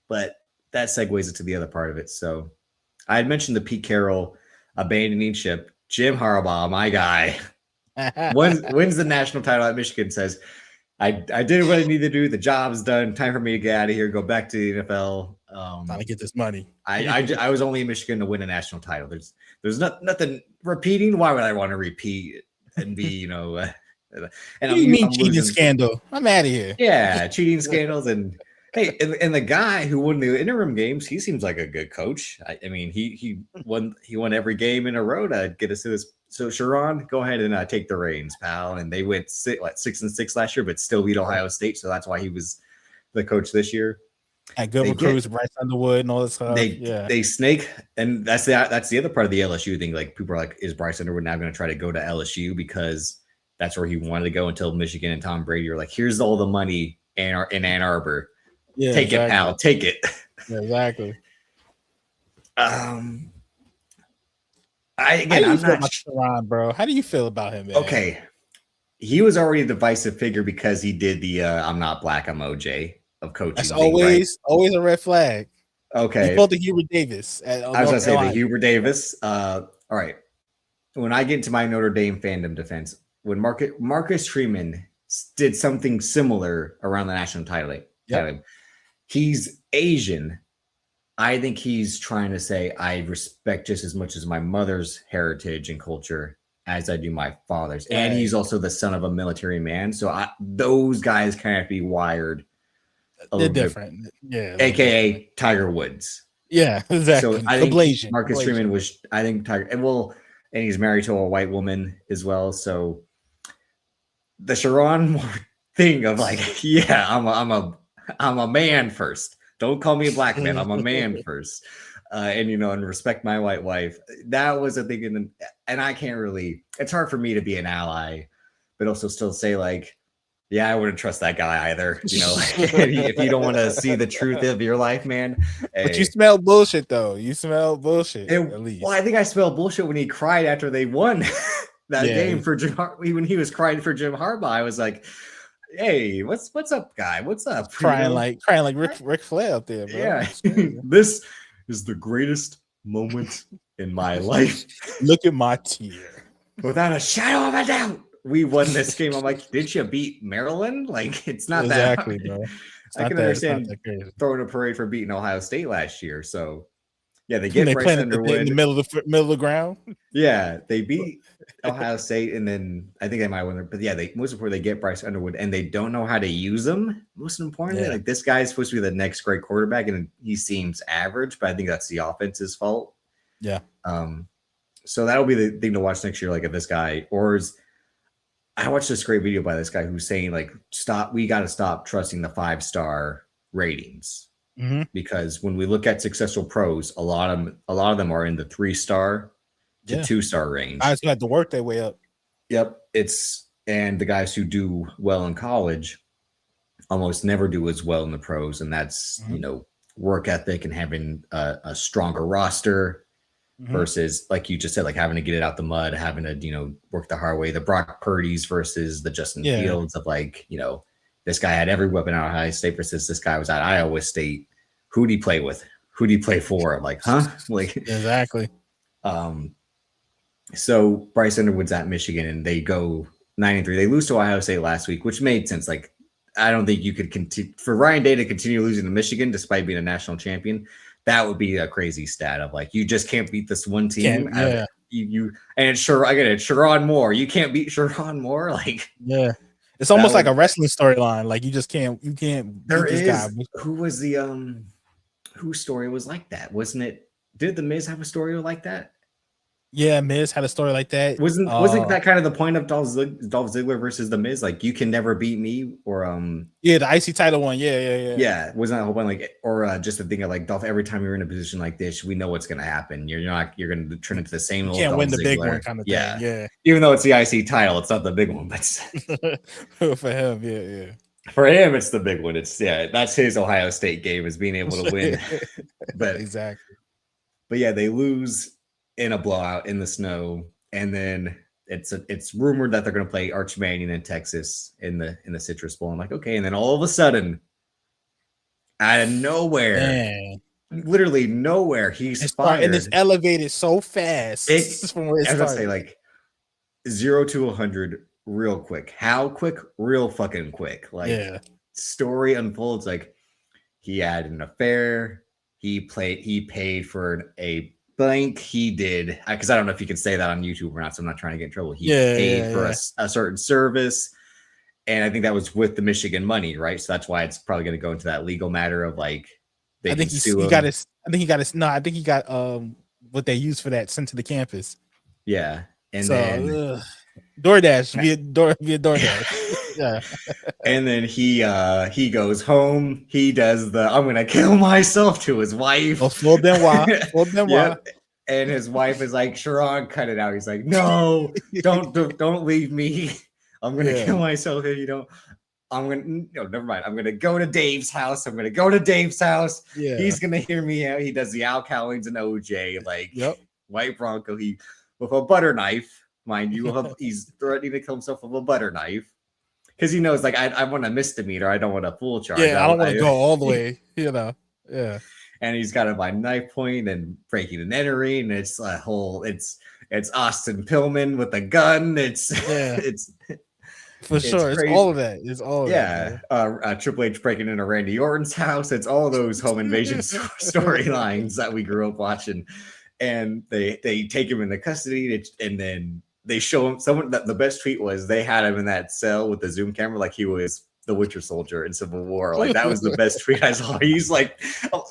But that segues into the other part of it. So I had mentioned the Pete Carroll abandoning ship. Jim Harbaugh, my guy, wins the national title at Michigan. Says, I did what I need to do. The job's done. Time for me to get out of here. Go back to the NFL. Time to get this money. I was only in Michigan to win a national title. There's nothing repeating. Why would I want to repeat and be and you mean cheating scandal? I'm out of here. Yeah, cheating scandals and hey, and the guy who won the interim games, he seems like a good coach. He won every game in a row to get us to this. So Sharon, go ahead and take the reins, pal. And they went 6-6 last year, but still beat Ohio State. So that's why he was the coach this year. And good recruits, Bryce Underwood, and all this stuff. They snake, and that's the other part of the LSU thing. Like people are like, is Bryce Underwood now going to try to go to LSU because that's where he wanted to go until Michigan and Tom Brady are like, here's all the money in Ann Arbor. Yeah, take it, pal. Take it. Yeah, exactly. I'm not sure, bro. How do you feel about him, man? Okay. He was already a divisive figure because he did the I'm not black, I'm OJ of coaching. That's always a red flag. Okay. He pulled the Hubert Davis. I was going to say the Hubert Davis. All right. When I get into my Notre Dame fandom defense, when Marcus Freeman did something similar around the national title, he's Asian, I think he's trying to say I respect just as much as my mother's heritage and culture as I do my father's. Right. And he's also the son of a military man. So those guys kind of be wired a They're little different. bit. Yeah. AKA Tiger Woods. Yeah, exactly. So I think Marcus Freeman was, I think Tiger, and he's married to a white woman as well. So the Sharon thing of like, yeah, I'm a man first. Don't call me a black man. I'm a man first. And and respect my white wife. That was a thing, and I can't really. It's hard for me to be an ally, but also still say like, yeah, I wouldn't trust that guy either. If you don't want to see the truth of your life, man. But you smell bullshit though. You smell bullshit at least. Well, I think I smelled bullshit when he cried after they won that game for Jim. When he was crying for Jim Harbaugh, I was like, hey, what's up, guy? What's up? Crying like Ric Flair up there, bro. Yeah. This is the greatest moment in my life. Look at my tear. Without a shadow of a doubt, we won this game. I'm like, did you beat Maryland? Like, it's not exactly, that hard. Bro. I can understand throwing a parade for beating Ohio State last year. So yeah, they get Bryce Underwood in the middle of the ground. Yeah, they beat Ohio State, and then I think they might win. But yeah, most before they get Bryce Underwood, and they don't know how to use him. Most importantly, like this guy's supposed to be the next great quarterback, and he seems average. But I think that's the offense's fault. Yeah. So that'll be the thing to watch next year. Like if this guy, I watched this great video by this guy who's saying like, we got to stop trusting the 5-star ratings. Mm-hmm. Because when we look at successful pros, a lot of them are in the 3-star to 2-star range. Guys who had to work their way up. Yep, and the guys who do well in college almost never do as well in the pros, and that's work ethic and having a stronger roster versus, like you just said, like having to get it out the mud, having to work the hard way. The Brock Purdy's versus the Justin Fields of like this guy had every weapon out of Ohio State versus this guy was at Iowa State. Who'd he play with? Who'd he play for? I'm like, huh? Like exactly. So Bryce Underwood's at Michigan and they go 9-3. They lose to Ohio State last week, which made sense. Like, I don't think you could continue for Ryan Day to continue losing to Michigan despite being a national champion. That would be a crazy stat of like, you just can't beat this one team. And it's Sharon Moore. You can't beat Sharon Moore. Like, it's almost like a wrestling storyline. Like you can't. There is guy. Who was the whose story was like that? Wasn't it? Did the Miz have a story like that? Yeah, Miz had a story like that. Wasn't that kind of the point of Dolph Ziggler versus the Miz? Like, you can never beat me, or the IC title one. Yeah. Wasn't that the whole point? Like, or just the thing of like, Dolph, every time you're in a position like this, we know what's going to happen. You're going to turn into the same. You can't win the big one kind of thing. Yeah. Even though it's the IC title, it's not the big one. But for him, yeah. For him, it's the big one. It's that's his Ohio State game, is being able to win. But exactly. But yeah, they lose in a blowout in the snow, and then it's rumored that they're going to play Arch Manning in Texas in the Citrus Bowl. I'm like, okay, and then all of a sudden, out of nowhere, literally nowhere, he's fired, and it's elevated so fast. From where it started. I say, like 0 to 100 real quick. How quick? Real fucking quick. Like story unfolds like he had an affair. He paid for a blank. He did, because I don't know if you can say that on YouTube or not, so I'm not trying to get in trouble. He paid for a certain service, and I think that was with the Michigan money, right? So that's why it's probably going to go into that legal matter of like I think he got his. I think he got what they used for that sent to the campus. Yeah, and so, then DoorDash via DoorDash. Yeah. And then he goes home. He does the "I'm gonna kill myself" to his wife. Well, then why? Yep. And his wife is like, "Sharon, cut it out." He's like, "No, don't leave me. I'm gonna kill myself if you don't. Never mind. I'm gonna go to Dave's house. Yeah. He's gonna hear me out." He does the Al Cowlings and OJ, like White Bronco. He with a butter knife, mind you. He's threatening to kill himself with a butter knife. Because he knows, like, I want a misdemeanor. I don't want a full charge. Yeah, I don't want to go all the way, Yeah. And he's got it by knife point and breaking and entering. It's a whole. It's Austin Pillman with a gun. It's For It's sure. It's crazy. all of that. It's all of Yeah, that, Triple H breaking into Randy Orton's house. It's all those home invasion storylines that we grew up watching, and they take him into custody, and then they show him. Someone that the best tweet was they had him in that cell with the zoom camera, like he was the Winter Soldier in Civil War. Like that was the best tweet I saw. He's like,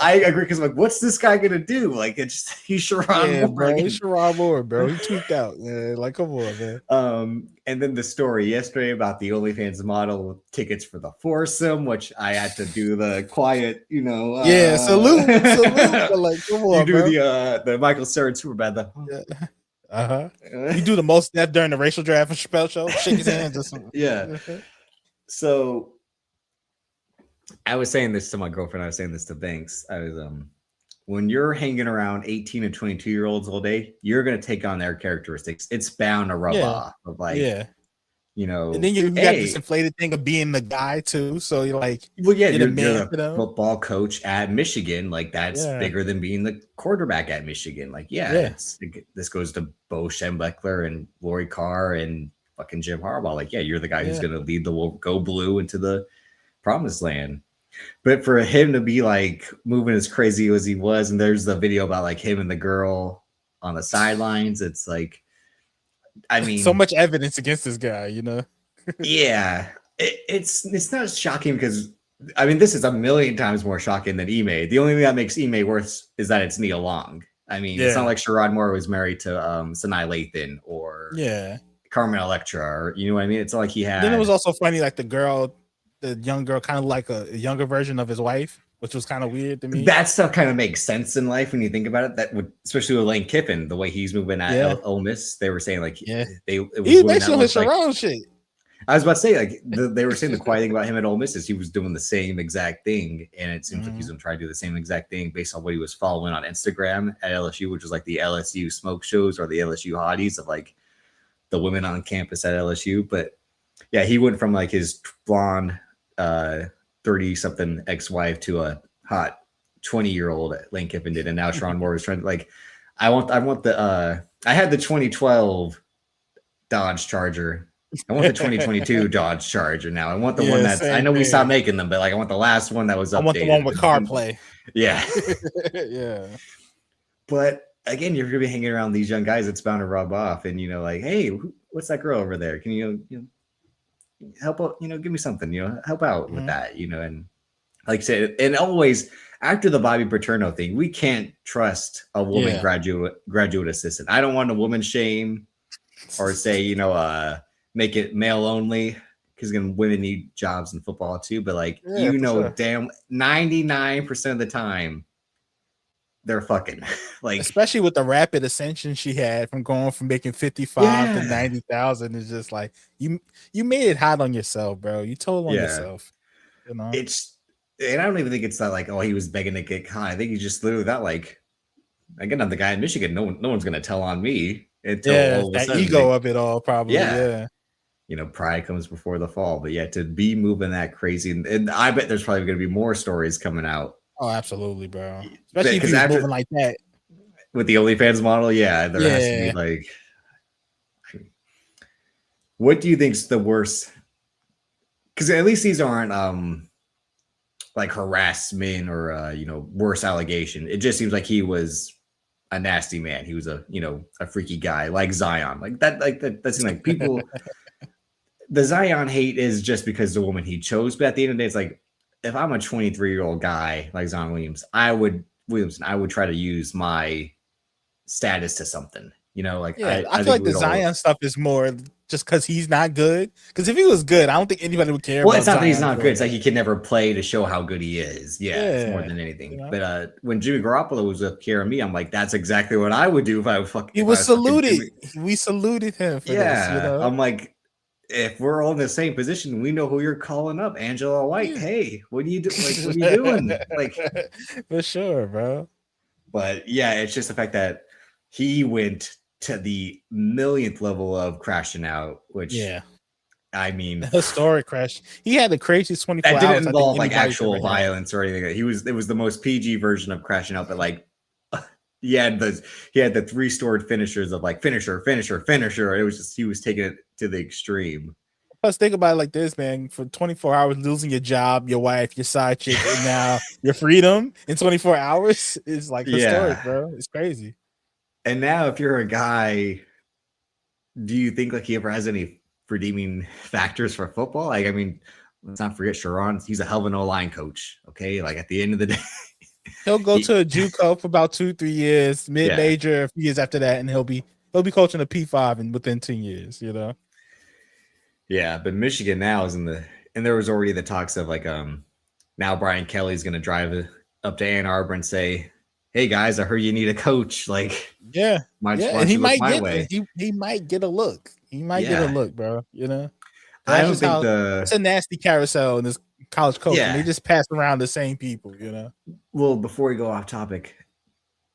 I agree because like, what's this guy gonna do? Like it's he's Sharon Moore. bro. He's Sharon Moore, bro. He tweaked out. Yeah, like come on, man. And then the story yesterday about the OnlyFans model tickets for the foursome, which I had to do the quiet, salute. But like, come on, you do bro. the Michael Cera Superbad. You do the most step during the racial draft and Chappelle show. Shake his hands or something. Yeah. So I was saying this to my girlfriend. I was saying this to Banks. I was when you're hanging around 18 and 22-year-olds all day, you're gonna take on their characteristics. It's bound to rub off of like, and then you got this inflated thing of being the guy too. So you're like, well, yeah, you're a football coach at Michigan. Like that's bigger than being the quarterback at Michigan. Like, this goes to Bullsh and Schembechler and Lori Carr and fucking Jim Harbaugh. Like, you're the guy who's gonna lead the Go Blue into the promised land. But for him to be like moving as crazy as he was, and there's the video about like him and the girl on the sidelines, it's like, I mean, so much evidence against this guy, Yeah, it's not shocking because I mean this is a million times more shocking than Ime. The only thing that makes Ime worse is that it's Nia Long. I mean, it's not like Sherrod Moore was married to Sanaa Lathan or Carmen Electra, or you know what I mean. It's not like he had. Then it was also funny, like the young girl, kind of like a younger version of his wife, which was kind of weird to me. That stuff kind of makes sense in life when you think about it. That would, especially with Lane Kiffin, the way he's moving at Ole Miss, they were saying like, he was basically his Sharon shit. I was about to say like they were saying the quiet thing about him at Ole Miss is he was doing the same exact thing, and it seems like he's gonna try to do the same exact thing based on what he was following on Instagram at LSU, which was like the LSU smoke shows or the LSU hotties of like the women on campus at LSU. But yeah, he went from like his blonde 30-something ex-wife to a hot 20-year-old Lane Kiffin did, and now Sharon Moore is trying to like, I want the I had the 2012 Dodge Charger. I want the 2022 Dodge Charger now. I want the one that's, I know we stopped making them, but like I want the last one that was updated. I want the one with CarPlay. Yeah. Yeah. But again, you're gonna be hanging around these young guys, it's bound to rub off, and like, hey, what's that girl over there? Can you help out, give me something, help out with that, and like I said, and always after the Bobby Paterno thing, we can't trust a woman graduate assistant. I don't want to woman shame or say, make it male only, because women need jobs in football too. But like, damn 99% of the time they're fucking like, especially with the rapid ascension she had from going from making 55 to 90,000. It's just like you made it hot on yourself, bro. You told on yourself. It's, and I don't even think it's that like, oh, he was begging to get high. I think he just literally that like, again, I'm the guy in Michigan. No one's gonna tell on me until all of a that sudden, ego of it all, probably. Yeah. Pride comes before the fall. But to be moving that crazy, and I bet there's probably gonna be more stories coming out. Oh, absolutely, bro. Especially if he's moving like that with the OnlyFans model. There has to be like, what do you think's the worst? Because at least these aren't like harassment or worse allegation. It just seems like he was a nasty man. He was a freaky guy like Zion, like that seems like people. The Zion hate is just because the woman he chose, but at the end of the day, it's like, if I'm a 23-year-old guy like Zion Williamson, I would try to use my status to something, like I feel like the Zion stuff is more just because he's not good. Because if he was good, I don't think anybody would care. Well, it's not that he's not good. It's like he can never play to show how good he is. It's more than anything. But when Jimmy Garoppolo was up here and me, I'm like, that's exactly what I would do if I was fucking. He was saluted. We saluted him for this. I'm like, if we're all in the same position, we know who you're calling up, Angela White. Hey, what are you doing? Like, what are you doing? Like, for sure, bro. But it's just the fact that he went to the millionth level of crashing out, which I mean, historic crash. He had the craziest 24 hours. That didn't involve like actual violence or anything. It was the most PG version of crashing out, but like he had the 3 stored finishers of like finisher. It was just, he was taking it to the extreme. Plus, think about it like this, man. For 24 hours, losing your job, your wife, your side chick, and now your freedom in 24 hours is like historic, Yeah. bro. It's crazy. And now, if you're a guy, do you think like he ever has any redeeming factors for football? Like, I mean, let's not forget Sharon. He's a hell of an O-line coach. Okay, like at the end of the day, He'll go to a JUCO for about 2-3 years, mid-major a few years after that, and he'll be coaching a P5 and within 10 years. You know. Yeah, but Michigan now is and there was already the talks of like now Brian Kelly's going to drive up to Ann Arbor and say, "Hey guys, I heard you need a coach." Like, yeah, and he might get way. he might get a look. He might get a look, bro. You know, I don't think it's a nasty carousel in this college coaching. Yeah. They just pass around the same people. You know. Well, before we go off topic,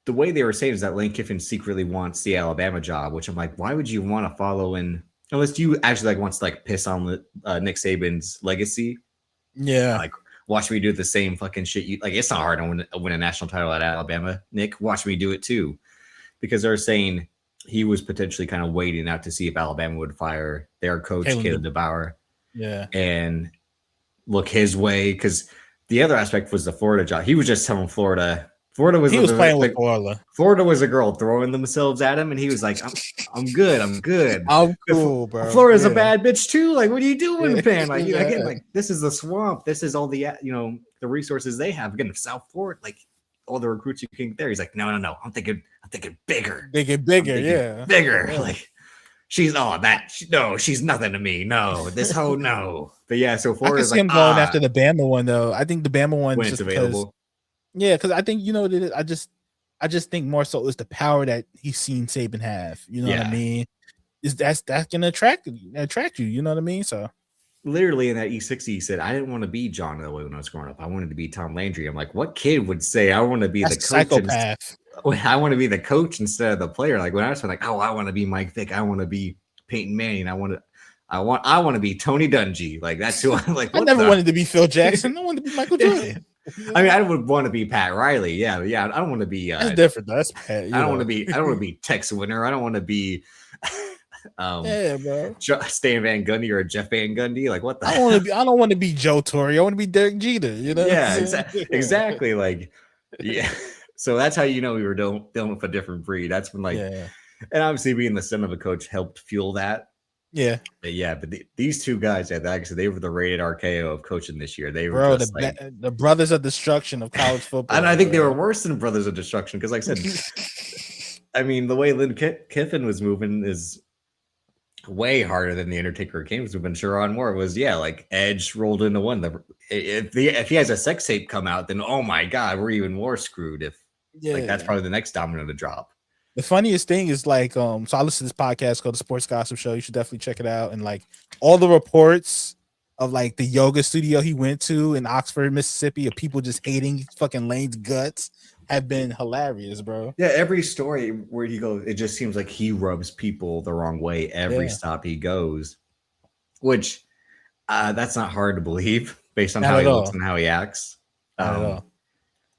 the way they were saying is that Lane Kiffin secretly wants the Alabama job, which I'm like, why would you want to follow in? Unless you actually like wants to like piss on Nick Saban's legacy. Yeah. Like, watch me do the same fucking shit. It's not hard to win a national title at Alabama. Nick, watch me do it too. Because they're saying he was potentially kind of waiting out to see if Alabama would fire their coach, Caleb DeBauer. Yeah. And look his way. Because the other aspect was the Florida job. He was just telling Florida he was playing with Florida. Florida was a girl throwing themselves at him, and he was like, I'm good. I'm cool, bro. Florida's a bad bitch too. Like, what are you doing, man? Like, again, like this is the swamp. This is all the the resources they have. Again, South Florida, like all the recruits you can get there. He's like, no. I'm thinking bigger. Bigger, bigger. Yeah. Like she's she's nothing to me. No, this whole no. But yeah, so Florida's like him going after the Bama one though. I think the Bama one when it's available. Yeah, because I think I just think more so is the power that he's seen Saban have. You know what I mean? Is that's gonna attract you? You know what I mean? So literally in that E60, he said, "I didn't want to be John Elway when I was growing up. I wanted to be Tom Landry." I'm like, what kid would say I want to be the coach? Psychopath. I want to be the coach instead of the player. Like when I was like, oh, I want to be Mike Vick. I want to be Peyton Manning. I want to be Tony Dungy. Like that's who I'm like. I never wanted to be Phil Jackson. I wanted to be Michael Jordan. I mean, I would want to be Pat Riley. Yeah. I don't want to be. That's different. That's Pat. I don't want to be. I don't want to be Tex Winter. I don't want to be. Bro. Stan Van Gundy or Jeff Van Gundy. Like what the? I don't want to be Joe Torre. I want to be Derek Jeter. You know? Yeah. Exactly. Like, yeah. So that's how you know we were dealing with a different breed. That's when and obviously being the son of a coach helped fuel that. Yeah. But these two guys, like I said, they were the rated RKO of coaching this year. They were just the brothers of destruction of college football. And I think they were worse than brothers of destruction because, like I said, I mean, the way Lynn Kiffin was moving is way harder than the Undertaker Kane was moving. Sharon Moore was, like Edge rolled into one. If he has a sex tape come out, then oh my god, we're even more screwed. If that's probably the next domino to drop. The funniest thing is so I listen to this podcast called The Sports Gossip Show. You should definitely check it out. And all the reports of the yoga studio he went to in Oxford, Mississippi, of people just hating fucking Lane's guts have been hilarious, bro. Yeah, every story where he goes, it just seems like he rubs people the wrong way every stop he goes, which that's not hard to believe based on how he looks and how he acts.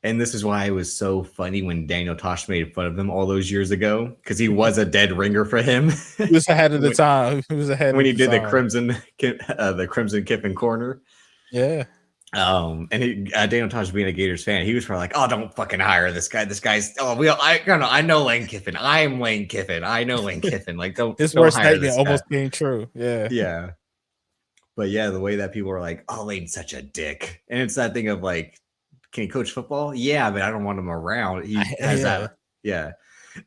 And this is why it was so funny when Daniel Tosh made fun of him all those years ago, because he was a dead ringer for him. He was ahead of the time. He was ahead when he did the Crimson Kiffin corner. Yeah. And Daniel Tosh being a Gators fan, he was probably like, "Oh, don't fucking hire this guy. This guy's I know Lane Kiffin. I am Lane Kiffin. I know Lane Kiffin. Like, don't." His worst nightmare almost came true. Yeah. Yeah. But yeah, the way that people are like, "Oh, Lane's such a dick," and it's that thing of like, can he coach football? Yeah, but I don't want him around. He has that. Yeah.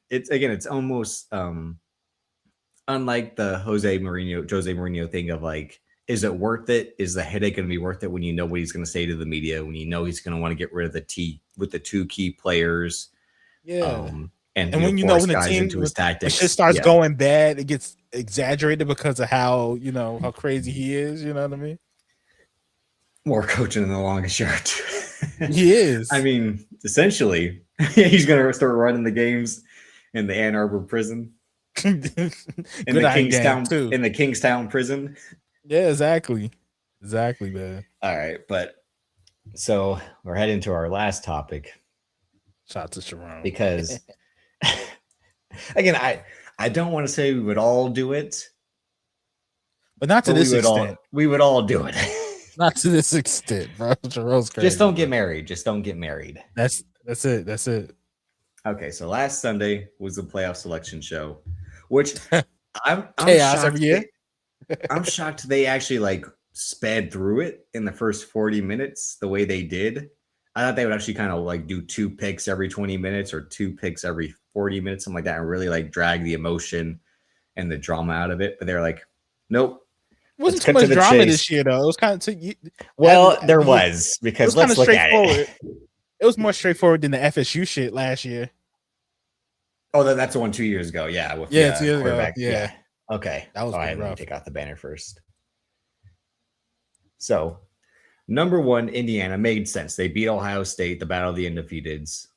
It's almost unlike the Jose Mourinho thing of like, is it worth it? Is the headache going to be worth it when you know what he's going to say to the media, when you know he's going to want to get rid of the two key players? Yeah. And when you know when the team into his tactics, shit starts going bad, it gets exaggerated because of how crazy he is. You know what I mean? More coaching in the longest yard. He is. I mean, essentially, he's going to start running the games in the Ann Arbor prison, in the Kingstown prison. Yeah, exactly, man. All right, but so we're heading to our last topic. Shout out to Sharon, because again, I don't want to say we would all do it, but not to this extent. We would all do it. Not to this extent, bro. Jerome's crazy. Just don't get married. Just don't get married. That's it. That's it. Okay, so last Sunday was the playoff selection show, which I'm chaos shocked every year. I'm shocked they actually like sped through it in the first 40 minutes the way they did. I thought they would actually kind of like do 2 picks every 20 minutes or 2 picks every 40 minutes, something like that, and really like drag the emotion and the drama out of it. But they're like, nope. It wasn't too much drama this year, though. It was kind of there was because let's look at it. It was more straightforward than the FSU shit last year. Oh, that's the one 2 years ago. Yeah, 2 years ago. Yeah. Okay. That was let rough. me take out the banner first. So, number 1, Indiana made sense. They beat Ohio State, the battle of the undefeateds.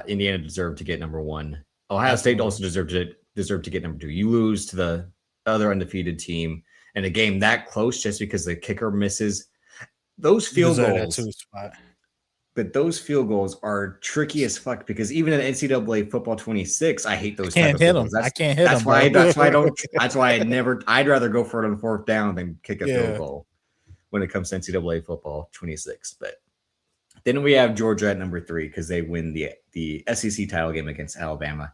Indiana deserved to get number 1. Ohio State also deserved to get number 2. You lose to the other undefeated team in a game that close just because the kicker misses. Those field goals. But those field goals are tricky as fuck because even in NCAA football 26, I hate those. I can't hit them. I can't hit them. That's why I don't. That's why I'd rather go for it on 4th down than kick a field goal when it comes to NCAA football 26. But then we have Georgia at number 3 because they win the SEC title game against Alabama.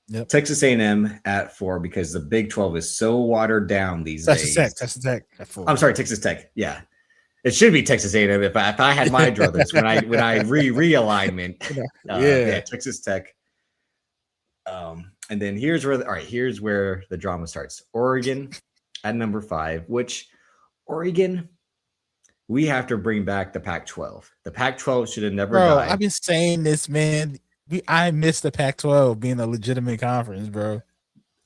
Yep. Texas A&M at 4 because the Big 12 is so watered down these days. Texas Tech at 4. I'm sorry, Texas Tech. Yeah. It should be Texas A&M if I had my druthers when I realignment. Texas Tech. And then here's where the drama starts. Oregon at number 5, which Oregon, we have to bring back the Pac-12. The Pac-12 should have never died. I've been saying this, man. I miss the Pac-12 being a legitimate conference, bro.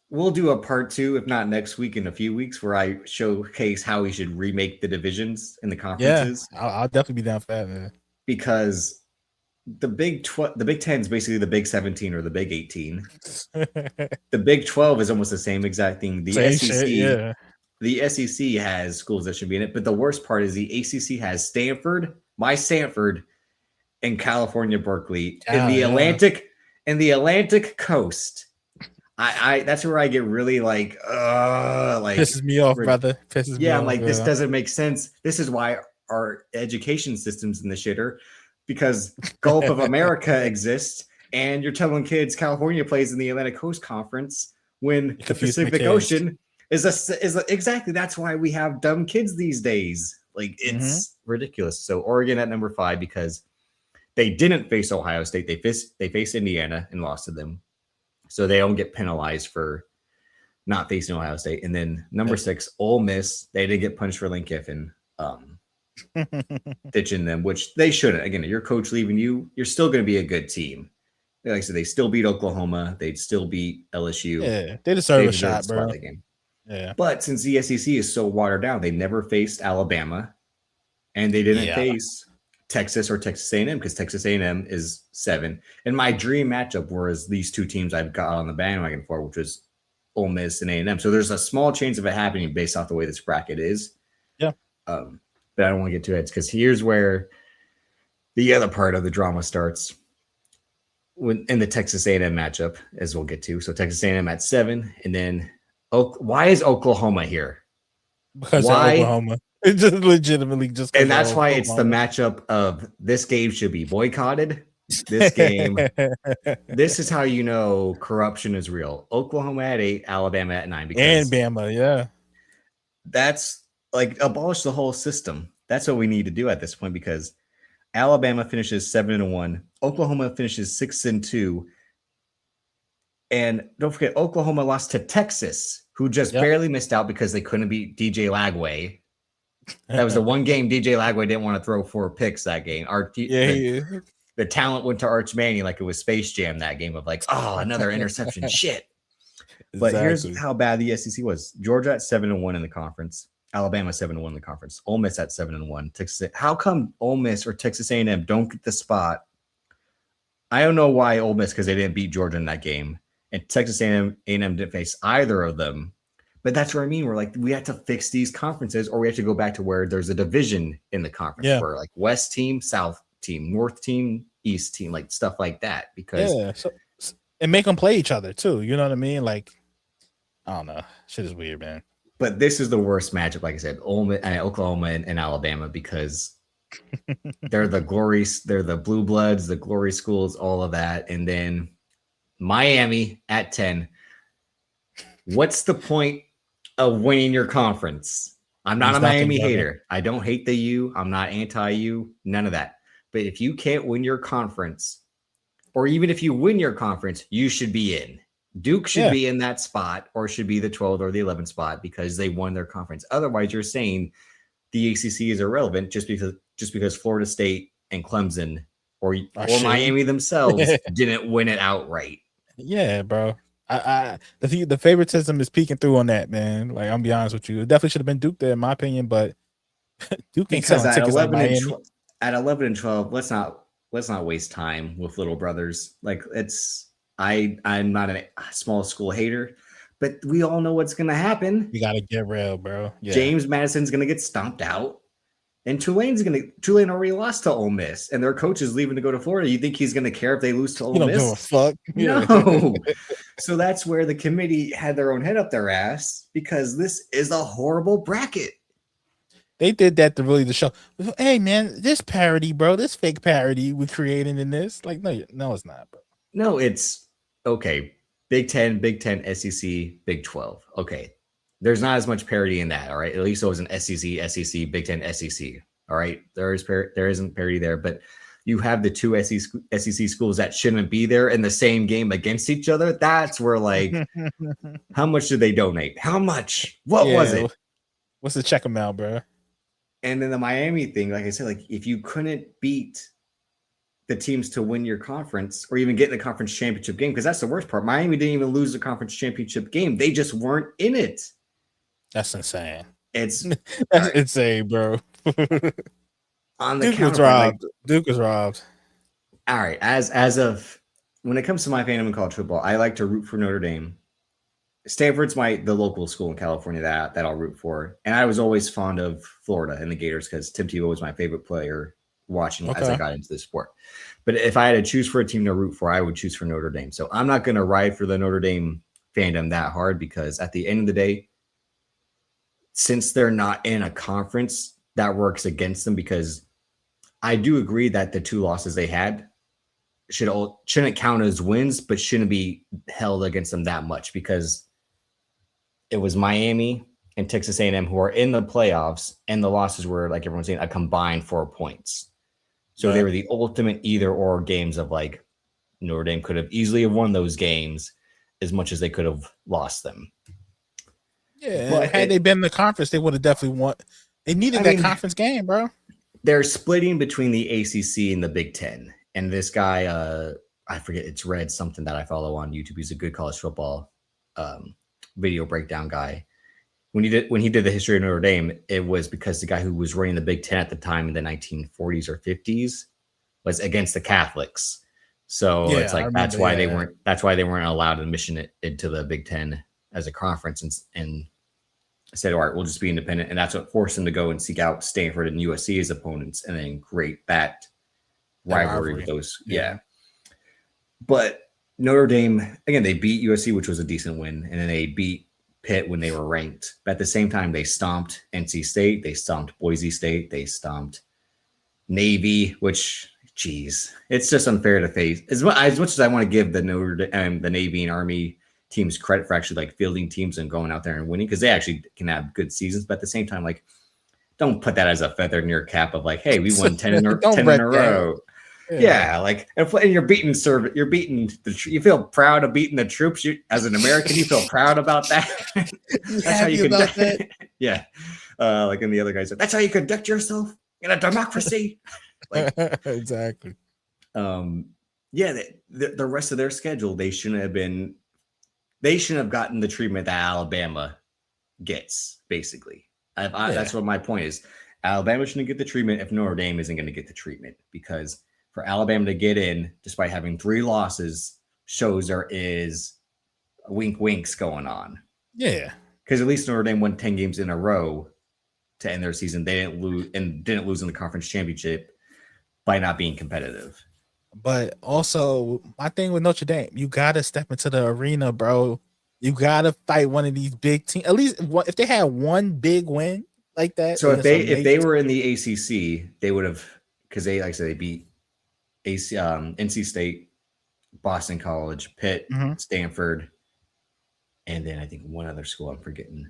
We'll do a part 2, if not next week, in a few weeks, where I showcase how we should remake the divisions in the conferences. Yeah, I'll definitely be down for that, man. Because the Big 10 is basically the Big 17 or the Big 18. The Big 12 is almost the same exact thing. The SEC has schools that should be in it, but the worst part is the ACC has Stanford, and California, Berkeley in the Atlantic coast. I that's where I get really like pisses me off, brother. Pisses me off. I'm like, this doesn't make sense. This is why our education system's in the shitter, because Gulf of America exists, and you're telling kids California plays in the Atlantic Coast Conference when the Pacific Ocean is exactly. That's why we have dumb kids these days. Like, it's ridiculous. So Oregon at number 5 because they didn't face Ohio State. They faced Indiana and lost to them. So they don't get penalized for not facing Ohio State. And then number 6, Ole Miss. They didn't get punished for Lane Kiffin ditching them, which they shouldn't. Again, your coach leaving you, you're still going to be a good team. Like I said, they still beat Oklahoma. They'd still beat LSU. Yeah, they deserve a shot, bro. Yeah. But since the SEC is so watered down, they never faced Alabama, and they didn't face Texas or Texas A&M because Texas A&M is 7. And my dream matchup was these 2 teams I've got on the bandwagon for, which was Ole Miss and A&M. So there's a small chance of it happening based off the way this bracket is. Yeah. But I don't want to get too ahead because here's where the other part of the drama starts in the Texas A&M matchup, as we'll get to. So Texas A&M at 7, and then why is Oklahoma here? Because Oklahoma. It's just legitimately just, and that's why it's the matchup of this game should be boycotted. This game, this is how you know corruption is real. Oklahoma at 8, Alabama at 9, and Bama, that's like abolish the whole system. That's what we need to do at this point because Alabama finishes 7-1, Oklahoma finishes 6-2, and don't forget Oklahoma lost to Texas, who just barely missed out because they couldn't beat DJ Lagway. That was the one game DJ Lagway didn't want to throw 4 picks that game. The talent went to Arch Manning like it was Space Jam that game of like, oh, another interception. Shit. But here's how bad the SEC was. Georgia at 7-1 in the conference. Alabama 7-1 in the conference. Ole Miss at 7-1. Texas. How come Ole Miss or Texas A&M don't get the spot? I don't know why Ole Miss, because they didn't beat Georgia in that game. And Texas A&M didn't face either of them. But that's what I mean. We're like, we have to fix these conferences, or we have to go back to where there's a division in the conference where like West team, South team, North team, East team, like stuff like that. Because and make them play each other too. You know what I mean? Like, I don't know. Shit is weird, man. But this is the worst matchup, like I said, Oklahoma and Alabama, because they're the blue bloods, the glory schools, all of that. And then Miami at 10. What's the point of winning your conference? I'm not a Miami hater. I don't hate the U. I'm not anti-U. None of that. But if you can't win your conference, or even if you win your conference, you should be in. Duke should be in that spot, or should be the 12th or the 11th spot because they won their conference. Otherwise, you're saying the ACC is irrelevant just because Florida State and Clemson or Miami themselves didn't win it outright. Yeah, bro. The favoritism is peeking through on that, man. Like, I'm be honest with you, it definitely should have been Duke there, in my opinion. But Duke ain't selling tickets like Miami. At 11 and 12, let's not waste time with little brothers. Like, I'm not a small school hater, but we all know what's going to happen. You got to get real, bro. Yeah. James Madison's going to get stomped out, and Tulane already lost to Ole Miss, and their coach is leaving to go to Florida. You think he's going to care if they lose to Ole Miss? Give a fuck. No. So that's where the committee had their own head up their ass, because this is a horrible bracket. They did that to really show, hey man, this parody, bro, this fake parody we're creating in this. Like, no, it's not, bro. No, it's okay. Big 10, SEC, Big 12. Okay. There's not as much parity in that. All right. At least it was an SEC, Big 10, SEC. All right. There isn't parity there, but you have the two SEC schools that shouldn't be there in the same game against each other. That's where, like, how much did they donate? How much? What was it? What's the check amount, bro? And then the Miami thing, like I said, like, if you couldn't beat the teams to win your conference or even get in the conference championship game, because that's the worst part. Miami didn't even lose the conference championship game. They just weren't in it. That's insane. That's insane, bro. On the Duke was robbed. Duke was robbed. All right. As of when it comes to my fandom in college football, I like to root for Notre Dame. Stanford's the local school in California that I'll root for. And I was always fond of Florida and the Gators because Tim Tebow was my favorite player watching as I got into the sport. But if I had to choose for a team to root for, I would choose for Notre Dame. So I'm not going to ride for the Notre Dame fandom that hard, because at the end of the day, since they're not in a conference, that works against them, because I do agree that the two losses they had shouldn't count as wins, but shouldn't be held against them that much, because it was Miami and Texas A&M who are in the playoffs, and the losses were, like everyone's saying, a combined 4 points. So they were the ultimate either-or games of, like, Notre Dame could have easily have won those games as much as they could have lost them. Yeah, but had they been in the conference, they would have definitely won. They needed that conference game, bro. They're splitting between the ACC and the Big Ten. And this guy, I forget, it's Red something that I follow on YouTube. He's a good college football video breakdown guy. When he did the history of Notre Dame, it was because the guy who was running the Big Ten at the time in the 1940s or 50s was against the Catholics. So it's like that's why they weren't allowed admission into the Big Ten as a conference, and said, all right, we'll just be independent. And that's what forced them to go and seek out Stanford and USC as opponents, and then create that rivalry with those. Yeah. But Notre Dame, again, they beat USC, which was a decent win. And then they beat Pitt when they were ranked. But at the same time, they stomped NC State. They stomped Boise State. They stomped Navy, which, geez, it's just unfair to face. As much as I want to give the Navy and Army teams credit for actually, like, fielding teams and going out there and winning, because they actually can have good seasons. But at the same time, like, don't put that as a feather in your cap of, like, hey, we won 10 in a row. Yeah, like, and you're beating you feel proud of beating the troops. As an American, you feel proud about that. That's how you conduct it. Yeah. Like, and the other guy said, that's how you conduct yourself in a democracy. Like, exactly. Yeah, the rest of their schedule, they shouldn't have gotten the treatment that Alabama gets, basically. That's what my point is. Alabama shouldn't get the treatment if Notre Dame isn't going to get the treatment, because for Alabama to get in, despite having 3 losses, shows there is winks going on. Yeah. Because at least Notre Dame won 10 games in a row to end their season. They didn't lose in the conference championship by not being competitive. But also, my thing with Notre Dame, you got to step into the arena, bro. You gotta fight one of these big teams. At least if they had one big win like that. So if they were in the ACC, they would have, because they, like I said, they beat NC State, Boston College, Pitt, Stanford, and then I think one other school I'm forgetting.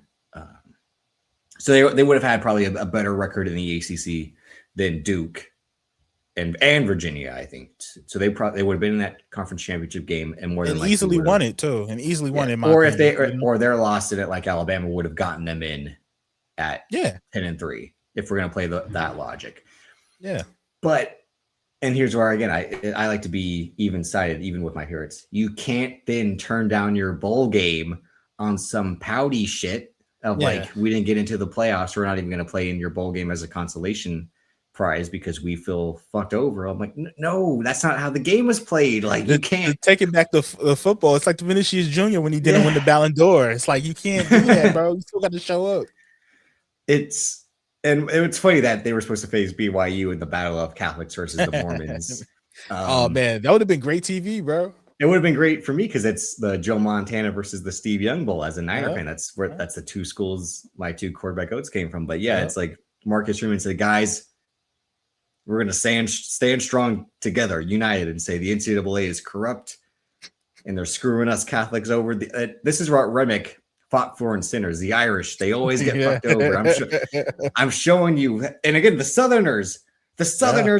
So they would have had probably a better record in the ACC than Duke and Virginia, I think. So they would have been in that conference championship game and more than likely easily won it too, and easily won it. Or if or their loss in it, like Alabama would have gotten them in at 10-3 if we're gonna play that logic. Yeah, but and here's where again I like to be even sided, even with my favorites. You can't then turn down your bowl game on some pouty shit of like, we didn't get into the playoffs, we're not even going to play in your bowl game as a consolation prize because we feel fucked over. I'm like, no, that's not how the game was played. Like, you can't take it back to football. It's like the Vinicius Jr. when he didn't win the Ballon d'Or. It's like, you can't do that, bro. You still got to show up. And it's funny that they were supposed to face BYU in the battle of Catholics versus the Mormons. Oh man, that would have been great TV, bro. It would have been great for me because it's the Joe Montana versus the Steve Young Bowl as a Niner fan. That's where that's the two schools my two quarterback oats came from. But it's like Marcus Freeman said, guys, we're going to stand strong together, united, and say the NCAA is corrupt and they're screwing us Catholics over. This is what Remick fought for in Sinners. The Irish, they always get fucked over. I'm showing you. And again, the Southerners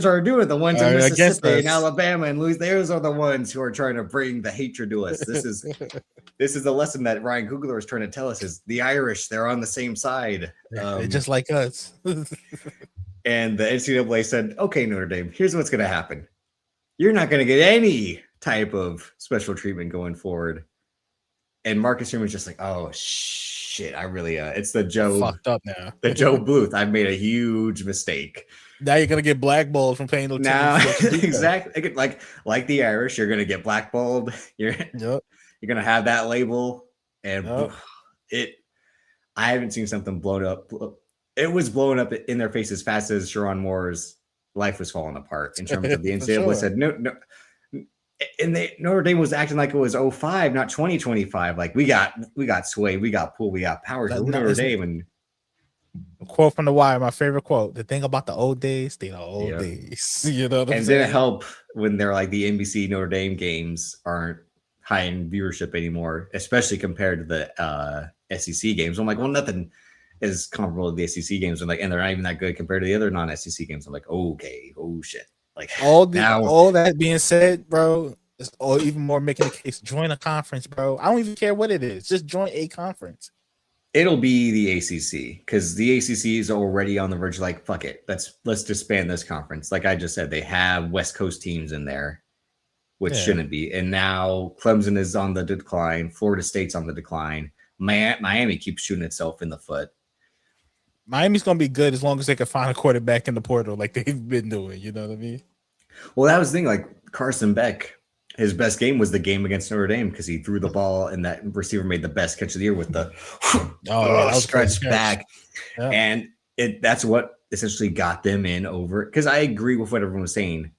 are doing it. The ones in Mississippi and Alabama and Louisiana, those are the ones who are trying to bring the hatred to us. This is the lesson that Ryan Coogler is trying to tell us: is the Irish, they're on the same side, just like us. And the NCAA said, "Okay, Notre Dame, here's what's going to happen. You're not going to get any type of special treatment going forward." And Marcus Freeman's just like, "Oh shit, I really it's the Joe fucked up now. The Joe Bluth. I've made a huge mistake." Now you're gonna get blackballed from playing those. Now, exactly, like the Irish, you're gonna get blackballed. You're gonna have that label, and I haven't seen something blown up. It was blowing up in their face as fast as Sharon Moore's life was falling apart in terms of the NCAA said no. And Notre Dame was acting like it was 05, not 2025. Like we got sway, we got pull, we got power. So Notre Dame. And a quote from The Wire, my favorite quote: "The thing about the old days, they are old days." You know what I'm saying? Didn't help when they're like the NBC Notre Dame games aren't high in viewership anymore, especially compared to the SEC games. I'm like, well, nothing is comparable to the SEC games. And they're not even that good compared to the other non-SEC games. I'm like, okay, oh shit. Like all that being said, bro, it's even more making the case. Join a conference, bro. I don't even care what it is. Just join a conference. It'll be the ACC because the ACC is already on the verge. Like, fuck it, let's disband this conference. Like I just said, they have West Coast teams in there, which shouldn't be. And now Clemson is on the decline. Florida State's on the decline. Miami keeps shooting itself in the foot. Miami's gonna be good as long as they can find a quarterback in the portal, like they've been doing. You know what I mean? Well, that was the thing. Like Carson Beck, his best game was the game against Notre Dame because he threw the ball and that receiver made the best catch of the year with the stretch back. Yeah. And that's what essentially got them in over. Because I agree with what everyone was saying,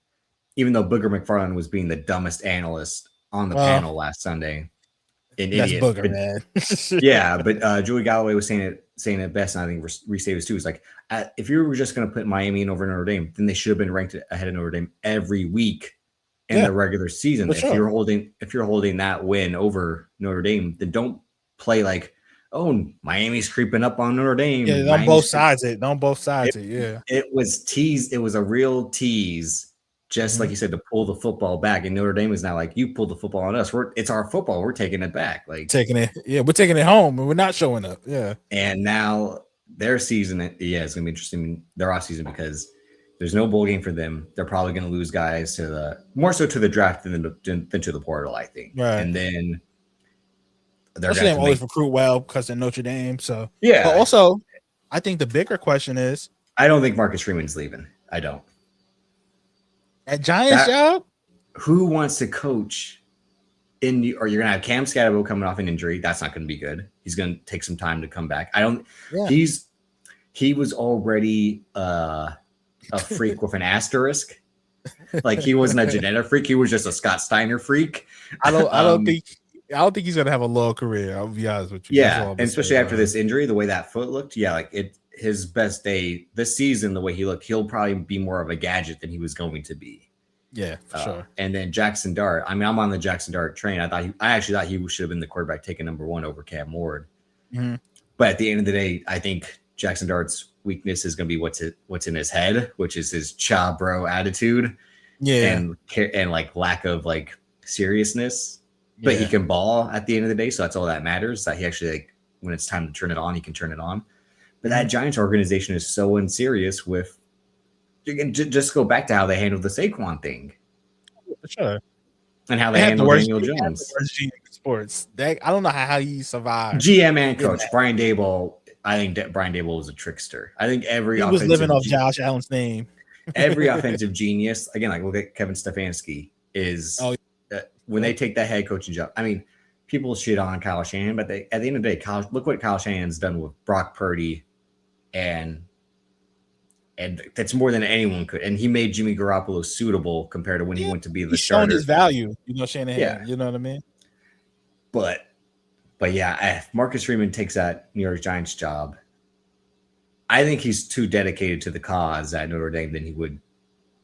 even though Booger McFarland was being the dumbest analyst on the panel last Sunday. An idiot. Booger, man. Yeah, but Joey Galloway was saying it best, and I think Reese Davis too. Is like, if you were just going to put Miami in over Notre Dame, then they should have been ranked ahead of Notre Dame every week in the regular season. If you're holding that win over Notre Dame, then don't play like, oh, Miami's creeping up on Notre Dame. Yeah, on both sides. It was tease. It was a real tease. Just like you said, to pull the football back, and Notre Dame is now like, you pulled the football on us. It's our football. We're taking it back. Like we're taking it home, and we're not showing up. Yeah. And now their season, it's gonna be interesting. Their off season because there's no bowl game for them. They're probably gonna lose guys to more so to the draft than to the portal, I think. Right. And then they're going to always recruit well because they're Notre Dame. So yeah. But also, I think the bigger question is, I don't think Marcus Freeman's leaving. I don't. At Giants job? Who wants to coach or you're going to have Cam Scatterbo coming off an injury. That's not going to be good. He's going to take some time to come back. He was already a freak with an asterisk. Like he wasn't a genetic freak. He was just a Scott Steiner freak. I don't think I don't think he's gonna have a long career. I'll be honest with you. That's all Yeah, I'm and especially saying, after this injury, the way that foot looked, yeah, like his best day this season, the way he looked, he'll probably be more of a gadget than he was going to be. Yeah, for sure. And then Jackson Dart. I mean, I'm on the Jackson Dart train. I actually thought he should have been the quarterback taken number 1 over Cam Ward. Mm-hmm. But at the end of the day, I think Jackson Dart's weakness is going to be what's in his head, which is his cha bro attitude, and like lack of like seriousness. But he can ball at the end of the day, so that's all that matters. That he actually, like, when it's time to turn it on, he can turn it on. But that Giants organization is so unserious with. You can just go back to how they handled the Saquon thing, for sure, and how they handled Daniel Jones. The worst GM in sports. I don't know how he survived. GM and coach Brian Daboll. I think that Brian Daboll was a trickster. I think he was living off Josh Allen's name. Every offensive genius, again, like look at Kevin Stefanski, is when they take that head coaching job. I mean, people shit on Kyle Shanahan, but at the end of the day, look what Kyle Shanahan's done with Brock Purdy, and that's more than anyone could. And he made Jimmy Garoppolo suitable compared to when he went to be the starter. He's shown his value, Shanahan. Yeah. You know what I mean? But yeah, if Marcus Freeman takes that New York Giants job, I think he's too dedicated to the cause at Notre Dame than he would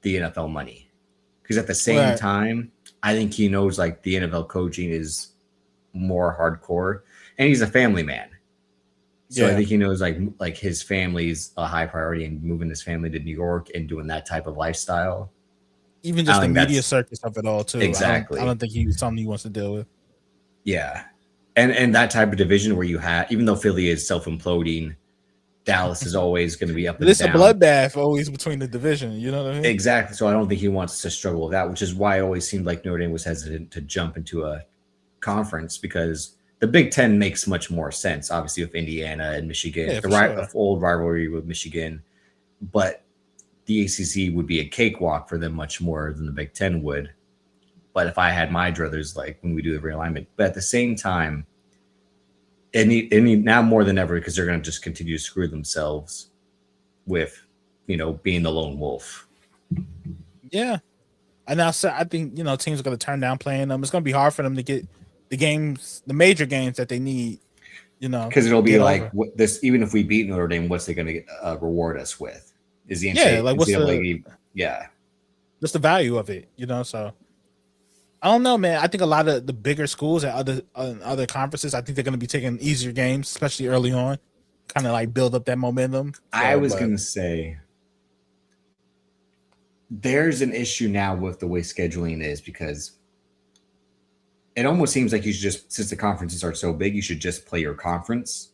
the NFL money. Because at the same time, I think he knows like the NFL coaching is more hardcore, and he's a family man. So I think he knows like his family's a high priority, and moving his family to New York and doing that type of lifestyle. Even just the media circus of it all too. Exactly. I don't think he's something he wants to deal with. Yeah. And that type of division where you have, even though Philly is self-imploding, Dallas is always going to be up and down. It's a bloodbath always between the division. You know what I mean? Exactly. So I don't think he wants to struggle with that, which is why it always seemed like Notre Dame was hesitant to jump into a conference, because the Big Ten makes much more sense, obviously, with Indiana and Michigan, the old rivalry with Michigan. But the ACC would be a cakewalk for them much more than the Big Ten would. But if I had my druthers, like when we do the realignment, but at the same time, it need now more than ever, because they're going to just continue to screw themselves with, being the lone wolf. Yeah. And now, I think, teams are going to turn down playing them. It's going to be hard for them to get the major games that they need, because it'll be like this. Even if we beat Notre Dame, what's they going to reward us with? Is the what's the value of it? So I don't know, man. I think a lot of the bigger schools at other conferences, I think they're going to be taking easier games, especially early on, kind of like build up that momentum. I was going to say there's an issue now with the way scheduling is, because it almost seems like you should just, since the conferences are so big, you should just play your conference.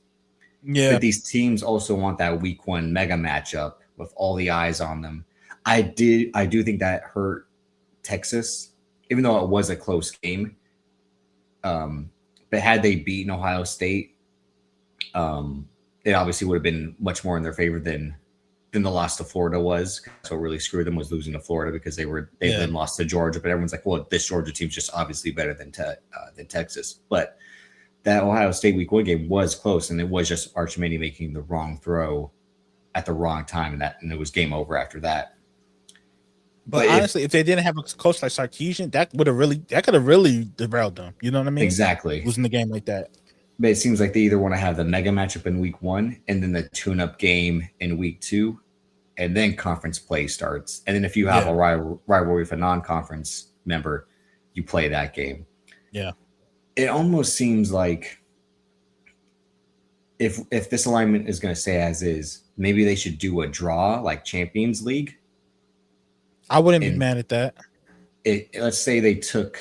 Yeah. But these teams also want that week 1 mega matchup with all the eyes on them. I do think that hurt Texas, even though it was a close game. But had they beaten Ohio State, it obviously would have been much more in their favor than the loss to Florida was. So what really screwed them was losing to Florida, because they then lost to Georgia. But everyone's like, well, this Georgia team's just obviously better than Texas. But that Ohio State week 1 game was close, and it was just Arch Manning making the wrong throw at the wrong time, and it was game over after that. But honestly, if they didn't have a coach like Sarkisian, that could have really derailed them. You know what I mean? Exactly. Losing the game like that. But it seems like they either want to have the mega matchup in week 1 and then the tune-up game in week 2, and then conference play starts. And then if you have a rivalry with a non-conference member, you play that game. Yeah. It almost seems like if this alignment is going to stay as is, maybe they should do a draw like Champions League. I wouldn't be mad at that. Let's say they took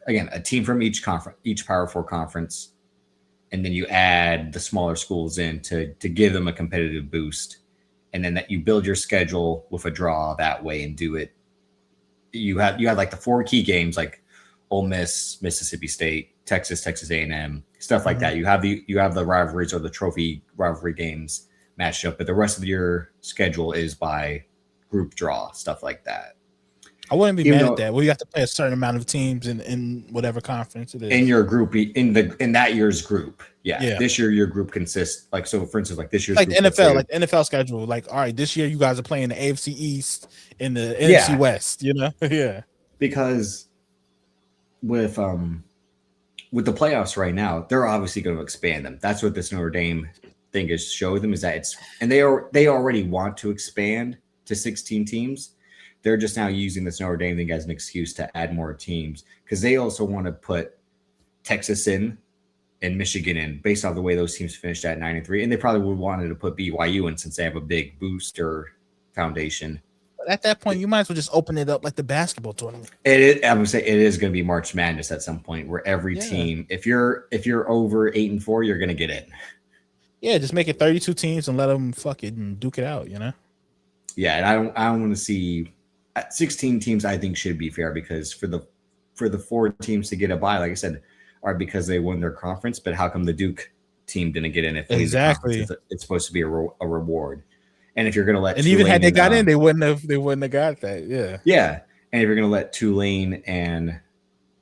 again a team from each Power 4 conference, and then you add the smaller schools in to give them a competitive boost, and then that you build your schedule with a draw that way and do it. You had like the 4 key games like Ole Miss, Mississippi State, Texas A&M, stuff like that. You have the rivalries or the trophy rivalry games matched up, but the rest of your schedule is by group draw, stuff like that. I wouldn't be mad at that. Well, you have to play a certain amount of teams in whatever conference it is. In your group, in that year's group. Yeah. This year your group consists, like, so for instance, like this year's like group the NFL schedule. Like, all right, this year you guys are playing the AFC East and the NFC West, Yeah. Because with the playoffs right now, they're obviously going to expand them. That's what this Notre Dame thing is showing them, is that it's, and they already want to expand to 16 teams. They're just now using this Notre Dame thing as an excuse to add more teams, because they also want to put Texas in and Michigan in based off the way those teams finished at 9-3, and they probably would wanted to put BYU in since they have a big booster foundation. But at that point, you might as well just open it up like the basketball tournament. I would say it is going to be March Madness at some point, where every team, if you're over 8-4, you're going to get in. Yeah, just make it 32 teams and let them fuck it and duke it out. You know. Yeah, and I don't want to see 16 teams. I think should be fair, because for the 4 teams to get a bye, like I said, are because they won their conference. But how come the Duke team didn't get in? If exactly, it's supposed to be a reward. And if you're going to let, and even had they got in, they wouldn't have got that. Yeah, yeah. And if you're going to let Tulane and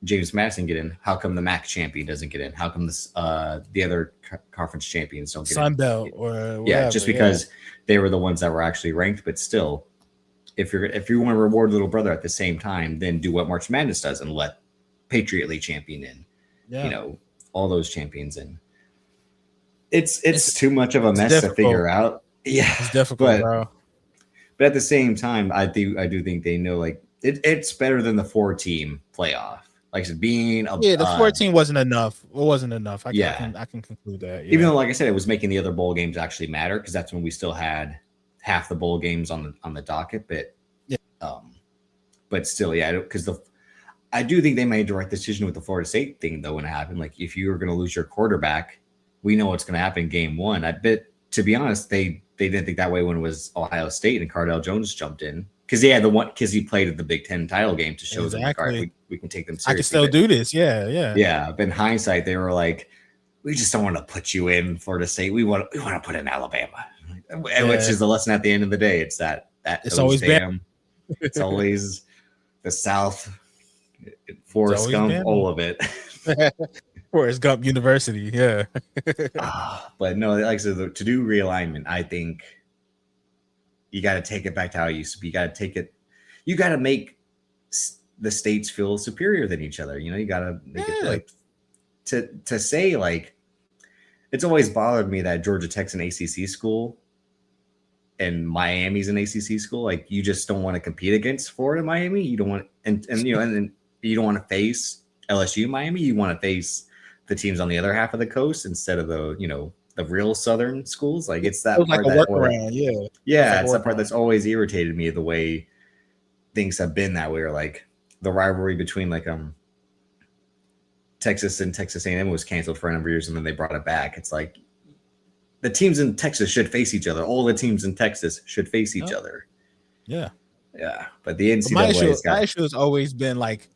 James Madison get in, how come the MAC champion doesn't get in? How come the other conference champions don't get Sun Belt or whatever, yeah, just because they were the ones that were actually ranked. But still, if you want to reward little brother at the same time, then do what March Madness does and let Patriot League champion in. Yeah. You know, all those champions in. It's too much of a mess to figure out. Yeah, it's difficult, bro. But at the same time, I do think they know, like, it's better than the 4-team playoff. Like I said, being the 14 wasn't enough. It wasn't enough. I can conclude that. Yeah. Even though, like I said, it was making the other bowl games actually matter, because that's when we still had half the bowl games on the docket. But but still, yeah, because I do think they made the right decision with the Florida State thing, though, when it happened. Like, if you were going to lose your quarterback, we know what's going to happen in game 1. I bet, to be honest, they didn't think that way when it was Ohio State and Cardale Jones jumped in, because he played at the Big Ten title game to show them, like, all right, we can take them seriously. I can still do this. Yeah. But in hindsight, they were like, we just don't want to put you in Florida State. We want to put in Alabama, which is the lesson at the end of the day. It's that it's always been. It's always the South. Forrest Gump, all of it. Forrest Gump University, yeah. But no, like I said, to do realignment, I think you got to take it back to how it used to be. You got to make the states feel superior than each other. You know, you got to make it like to say, like, it's always bothered me that Georgia Tech's an ACC school and Miami's an ACC school. Like, you just don't want to compete against Florida, Miami. You don't want, and you know, and then you don't want to face LSU, Miami. You want to face the teams on the other half of the coast instead of the real Southern schools. Like, it's that part like a workaround. Yeah, it's that part that's always irritated me, the way things have been that way, or like the rivalry between like Texas and Texas A&M was canceled for a number of years, and then they brought it back. It's like, the teams in Texas should face each other. All the teams in Texas should face each other. Yeah. But the NCAA my issue has always been like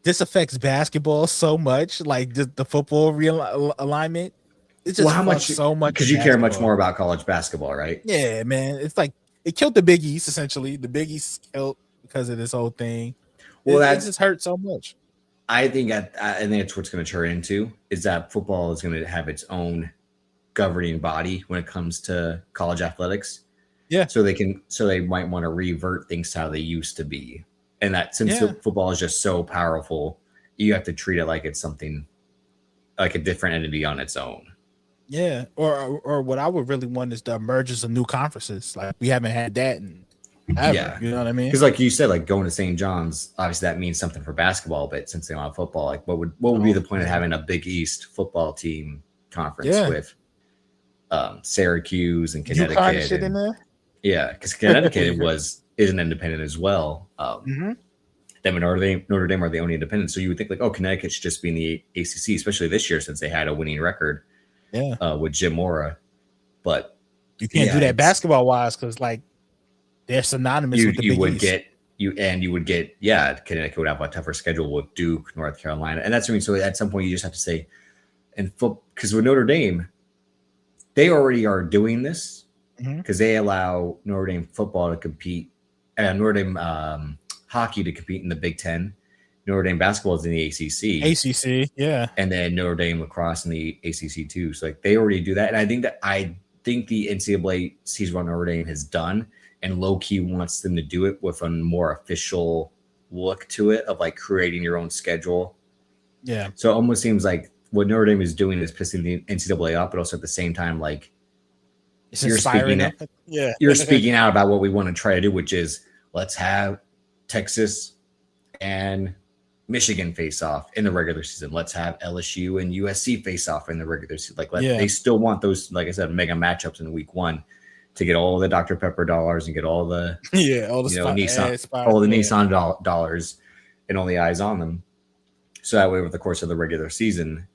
this affects basketball so much. Like, just the football alignment. It's just how much so much, because you care much more about college basketball, right? Yeah, man. It's like it killed the Big East essentially. The Big East killed because of this whole thing. Well, it just hurt so much. I think it's what's going to turn into is that football is going to have its own governing body when it comes to college athletics. Yeah. So they might want to revert things to how they used to be. And that since football is just so powerful, you have to treat it like it's something like a different entity on its own. Yeah. Or what I would really want is the emergence of new conferences. Like, we haven't had that in ever. Yeah. You know what I mean? Because like you said, like going to St. John's, obviously that means something for basketball, but since they don't have football, like what would be the point of having a Big East football team conference with Syracuse and Connecticut? Shit in there? Yeah, because Connecticut is an independent as well. Them and Notre Dame are the only independent. So you would think like, Connecticut should just be in the ACC, especially this year since they had a winning record. Yeah, with Jim Mora. But you can't do that basketball wise because like they're synonymous with the Big East. You would get Connecticut would have a tougher schedule with Duke, North Carolina, and that's what I mean. So at some point you just have to say, because with Notre Dame, they already are doing this because they allow Notre Dame football to compete and Notre Dame hockey to compete in the Big Ten. Notre Dame basketball is in the ACC. ACC, yeah. And then Notre Dame lacrosse in the ACC too. So like they already do that. And I think the NCAA sees what Notre Dame has done and low key wants them to do it with a more official look to it of like creating your own schedule. Yeah. So it almost seems like what Notre Dame is doing is pissing the NCAA off, but also at the same time, like It's inspiring. You're speaking out about what we want to try to do, which is let's have Texas and Michigan face off in the regular season. Let's have LSU and USC face off in the regular season. Like they still want those, like I said, mega matchups in week 1 to get all the Dr. Pepper dollars and get all the Nissan dollars and all the eyes on them. So that way, over the course of the regular season,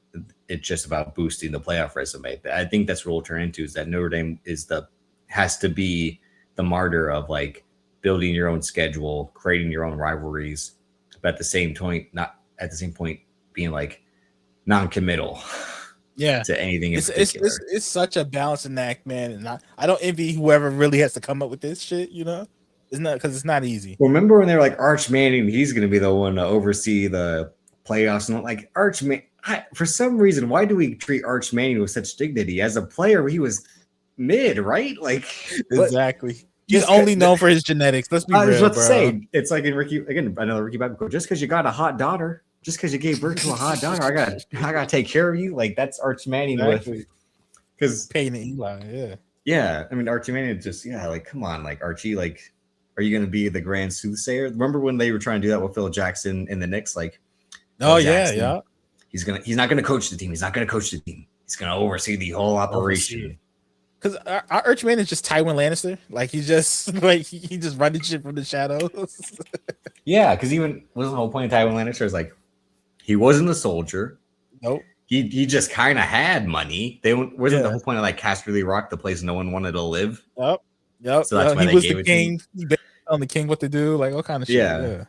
it's just about boosting the playoff resume. I think that's what we'll turn into, is that Notre Dame has to be the martyr of like building your own schedule, creating your own rivalries, but at the same point, being like non-committal. Yeah, to anything in particular. It's such a balancing act, man. And I don't envy whoever really has to come up with this shit. It's not, because it's not easy. Well, remember when they were like Arch Manning? He's going to be the one to oversee the playoffs, and like for some reason, why do we treat Arch Manning with such dignity? As a player, he was mid, right? Like exactly. He's only known for his genetics. Let's be real, bro. I was about to say, it's like in another Ricky Bobby quote. Just because you got a hot daughter, just because you gave birth to a hot daughter, I gotta take care of you. Like that's Arch Manning with, because Peyton and Eli, yeah. I mean, Archie Manning just like come on, like Archie, like are you gonna be the grand soothsayer? Remember when they were trying to do that with Phil Jackson in the Knicks? Like, yeah. He's not gonna coach the team. He's not gonna coach the team. He's gonna oversee the whole operation. Because our Arch Man is just Tywin Lannister. Like he just running shit from the shadows. Yeah, because even wasn't the whole point of Tywin Lannister is like he wasn't a soldier. Nope. He just kind of had money. Wasn't the whole point of like Casterly Rock, the place no one wanted to live. Yep. So that's why he was the king. He on the king what to do, like all kind of shit. Yeah.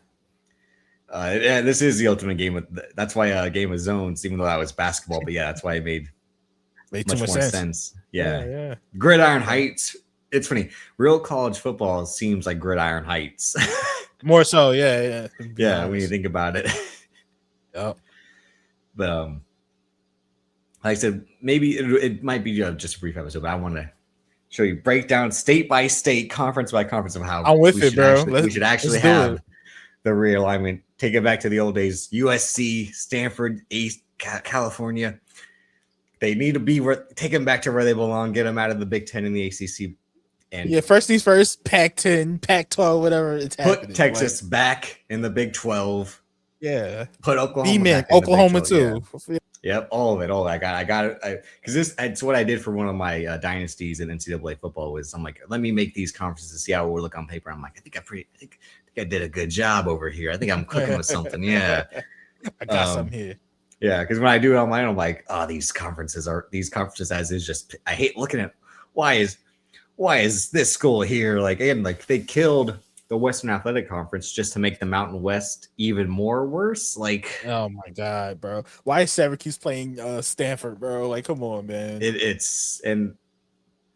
This is the ultimate game. That's why Game of Zones, even though that was basketball, but yeah, that's why it made much more sense. Yeah. Gridiron Heights. It's funny. Real college football seems like Gridiron Heights. More so, yeah. Yeah, when you think about it. Yep. But like I said, maybe it might be just a brief episode, but I want to show you breakdown state by state, conference by conference of how I'm with it, bro. We should actually have the realignment. Take it back to the old days. USC, Stanford, East California. They need to be take them back to where they belong. Get them out of the Big Ten and the ACC. And first things first. Pac-10, Pac-12, whatever. It's happening. Put Texas back in the Big 12. Yeah. Put Oklahoma. Oklahoma too. Yeah. Yep, all of it. I got it. Because it's what I did for one of my dynasties in NCAA football. Was I'm like, let me make these conferences see how it would look on paper. I'm like, I think I did a good job over here. I think I'm cooking with something. Yeah, I got something here. Yeah, because when I do it on mine, I'm like, oh, these conferences as is just. I hate looking at why is this school here? Like, again, like they killed the Western Athletic Conference just to make the Mountain West even more worse. Like, oh my god, bro, why is Syracuse playing Stanford, bro? Like, come on, man. It's and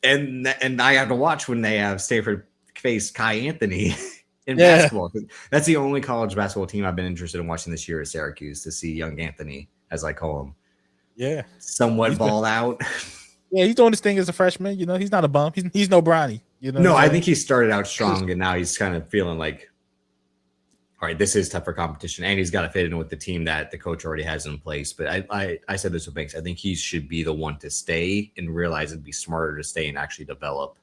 I have to watch when they have Stanford face Kai Anthony in basketball. That's the only college basketball team I've been interested in watching this year is Syracuse, to see young Anthony, as I call him. Yeah, somewhat balled out. Yeah, he's doing his thing as a freshman. He's not a bum. He's no Bronny. No, I think he started out strong, and now he's kind of feeling like, all right, this is tougher competition, and he's got to fit in with the team that the coach already has in place. But I said this with Banks. I think he should be the one to stay and realize it'd be smarter to stay and actually develop,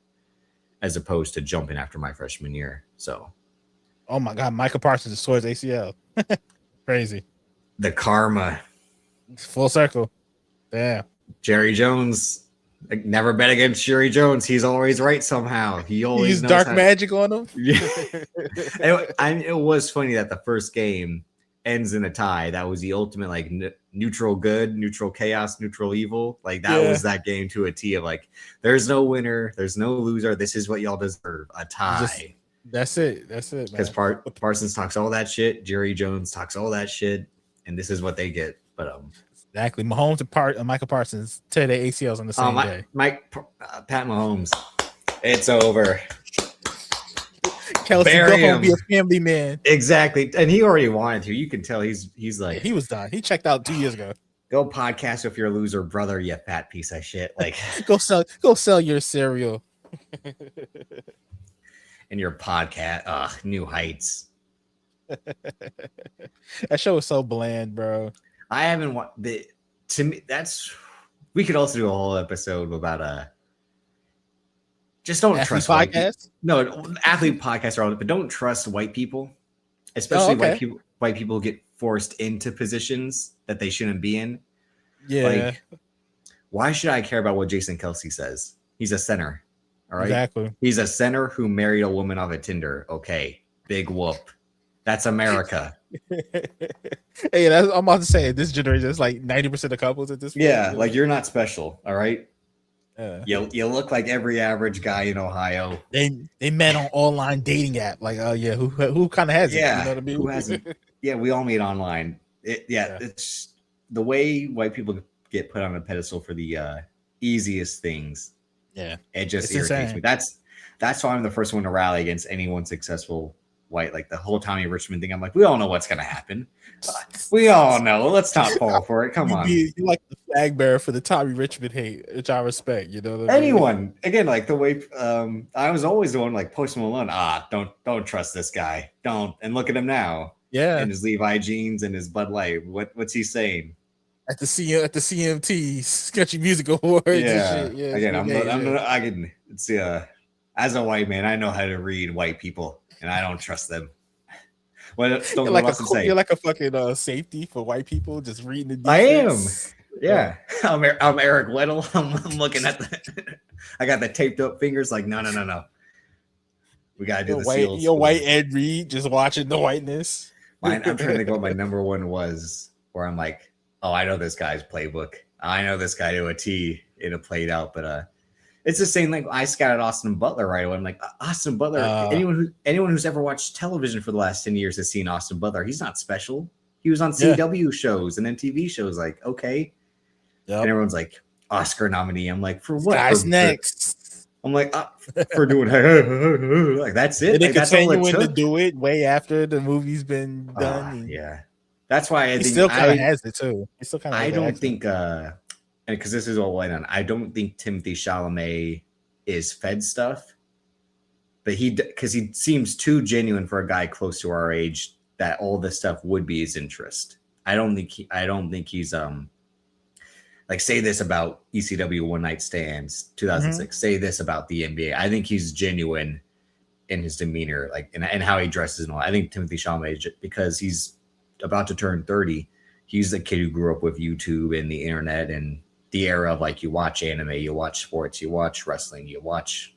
as opposed to jumping after my freshman year. So, oh my God, Micah Parsons is towards ACL. Crazy. The karma. It's full circle. Damn. Jerry Jones. Never bet against Jerry Jones. He's always right somehow. He always knows dark magic on him. Yeah. It was funny that the first game ends in a tie. That was the ultimate like neutral good, neutral chaos, neutral evil. Like that was that game to a T of like, there's no winner, there's no loser. This is what y'all deserve, a tie. That's it. Because Parsons talks all that shit. Jerry Jones talks all that shit, and this is what they get. But exactly. Mahomes and Michael Parsons tear their ACLs on the same day. Pat Mahomes. It's over. Kelsey, go home, be a family man. Exactly. And he already wanted to. You can tell he's like, he was done. He checked out 2 years ago. Go podcast with your loser brother, you fat piece of shit. Like go sell your cereal. And your podcast, New Heights. That show was so bland, bro. I haven't watched the. To me, that's we could also do a whole episode about just don't Athlete trust white people. podcast. No, athlete podcasts are all, but don't trust white people, Oh, especially okay. White people get forced into positions that they shouldn't be in. Yeah, Like, why should I care about what Jason Kelsey says? He's a center. All right. exactly. He's a center who married a woman off of Tinder. Okay. Big whoop. That's America. Hey, I'm about to say this generation is like 90% of couples at this point. Yeah. Like, you're not special. All right. Yeah. You look like every average guy in Ohio. They met on online dating app. Like, oh yeah, who kind of has it? Yeah. You know what I mean? Who hasn't? Yeah. We all meet online. It's the way white people get put on a pedestal for the easiest things. Yeah. It just It's irritates insane. me. That's why I'm the first one to rally against anyone successful white. Like the whole Tommy Richmond thing. I'm like, we all know what's gonna happen. We all know. Let's not fall for it. Come on. You like the flag bearer for the Tommy Richmond hate, which I respect. You know what I mean? Anyone again, like the way I was always the one like Post Malone. Don't trust this guy. Don't. And look at him now. Yeah. And his Levi jeans and his Bud Light. What's he saying? At the CMT Sketchy Music Awards. Yeah. And shit. Yeah. Again, it's as a white man, I know how to read white people, and I don't trust them. You're like a fucking safety for white people, just reading the I defense. am. Yeah. I'm Eric Weddle. I'm looking at I got the taped up fingers. Like no. We gotta do Your white Ed Reed just watching the whiteness. I'm trying to think what my number one was, where I'm like, oh, I know this guy's playbook. I know this guy to a T. It played out, but it's the same. Like I scouted Austin Butler right away. I'm like, Austin Butler. Anyone who's ever watched television for the last 10 years has seen Austin Butler. He's not special. He was on CW shows and then TV shows. Like, okay, and everyone's like, Oscar nominee. I'm like, for what? Guy's next. I'm like, for doing like that's it. They like, that's all continuing to do it way after the movie's been done. Yeah, that's why I think still kind of has it too. He still kind of. I don't think and because this is all white on, I don't think Timothée Chalamet is fed stuff, but because he seems too genuine for a guy close to our age that all this stuff would be his interest. I don't think he's like say this about ECW One Night Stands 2006. Say this about the NBA. I think he's genuine in his demeanor, like and how he dresses and all. I think Timothée Chalamet, because he's about to turn 30, he's the kid who grew up with YouTube and the internet and the era of like you watch anime, you watch sports, you watch wrestling, you watch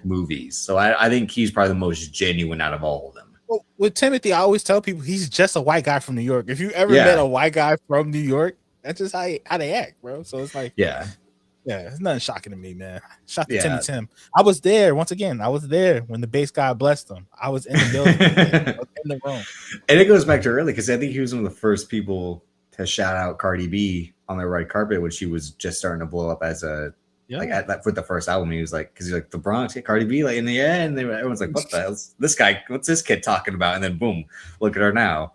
movies. So I think he's probably the most genuine out of all of them. Well, with Timothy, I always tell people he's just a white guy from New York. If you ever met a white guy from New York, that's just how they act, bro. So it's like, yeah, it's nothing shocking to me, man. Shout to Timmy Tim. I was there once again. I was there when the base guy blessed him. I was in the building, I was in the room. And it goes back to early because I think he was one of the first people to shout out Cardi B on the red carpet when she was just starting to blow up as a with the first album. He was like, because he's like the Bronx, Cardi B, like in the end, everyone's like, what the hell's this guy? What's this kid talking about? And then boom, look at her now.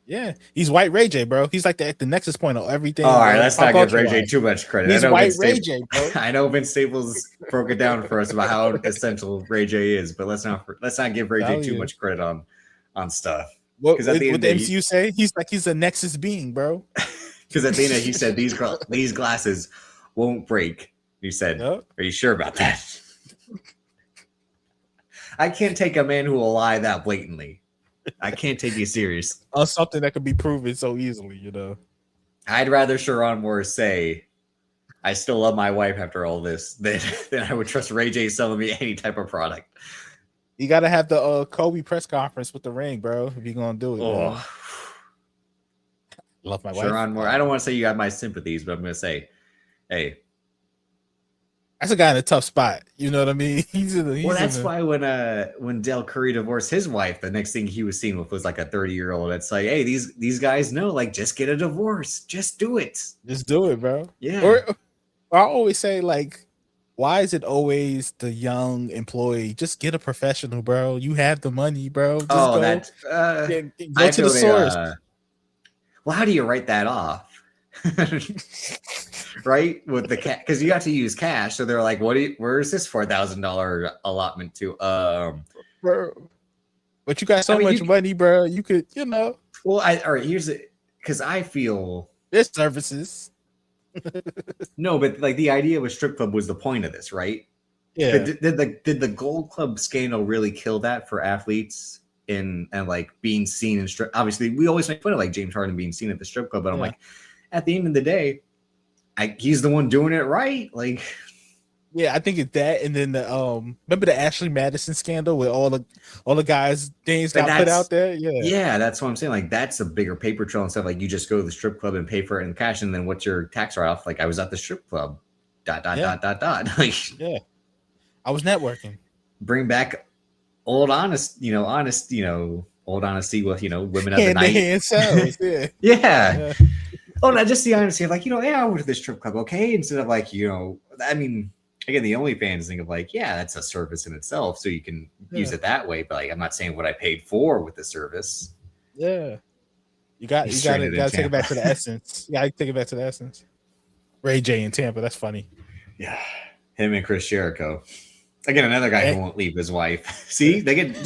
Yeah, he's white Ray J, bro. He's like the nexus point of everything. All right, let's not give Ray J too much credit. He's white Ray J, bro. I know Vince Staples broke it down for us about how essential Ray J is, but let's not give Ray J too much credit on stuff. What the MCU say? He's a nexus being, bro. Because at the end, he said these glasses won't break. He said, "Are you sure about that?" I can't take a man who will lie that blatantly. I can't take you serious on something that could be proven so easily, you know. I'd rather Sharon Moore say, "I still love my wife after all this," than I would trust Ray J selling me any type of product. You got to have the Kobe press conference with the ring, bro. If you're gonna do it. Oh. Love my wife. Sharon Moore. I don't want to say you have my sympathies, but I'm gonna say, hey. That's a guy in a tough spot. You know what I mean? That's why when Del Curry divorced his wife, the next thing he was seen with was like a 30-year-old. It's like, hey, these guys know, like, just get a divorce. Just do it. Just do it, bro. Yeah. Or I always say, like, why is it always the young employee? Just get a professional, bro. You have the money, bro. Just go to the source. Well, how do you write that off? Right, with the cash, because you have to use cash. So they're like, where's this $4,000 allotment to? But you got so much money, bro. You could, Well, all right. Here's it, because I feel there's services. No, but like the idea of a strip club was the point of this, right? Yeah. But did the Gold Club scandal really kill that for athletes and like being seen in strip? Obviously, we always make fun of like James Harden being seen at the strip club, but I'm like, at the end of the day, he's the one doing it right. Like, yeah, I think it's that, and then the remember the Ashley Madison scandal where all the guys things got put out there. Yeah, that's what I'm saying. Like, that's a bigger paper trail and stuff. Like, you just go to the strip club and pay for it in cash, and then what's your tax write off? Like, I was at the strip club. ... Like, yeah, I was networking. Bring back old old honesty with women of the night. Sales, yeah. Oh, not just the honesty of like, I went to this strip club, okay? Instead of like, I mean, again, the OnlyFans thing of like, yeah, that's a service in itself, so you can use it that way. But like, I'm not saying what I paid for with the service. Yeah, you got to take it back to the essence. You got to take it back to the essence. Ray J in Tampa, that's funny. Yeah, him and Chris Jericho. Again, another guy who won't leave his wife. See, they get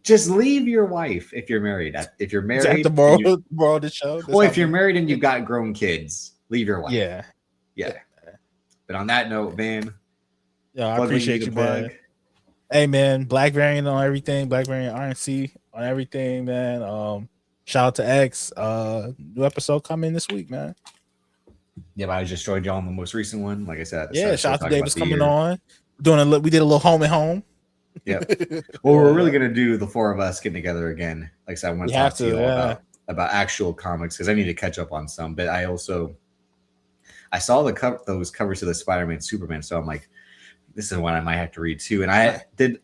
just leave your wife if you're married. If you're married, the moral of the show. Well, if you're married and you've got grown kids, leave your wife. Yeah. But on that note, man, I appreciate you, man. Hey, man, Black Variant on everything. Black Variant RNC on everything, man. Shout out to X. New episode coming this week, man. Yeah, but I just joined y'all on the most recent one. Like I said, shout out to Davis coming on. We did a little home and home. Yeah. Well, we're really gonna do the four of us getting together again. Like I said, I want to talk to you all about actual comics because I need to catch up on some. But I saw those covers of the Spider-Man, Superman. So I'm like, this is one I might have to read too. And I did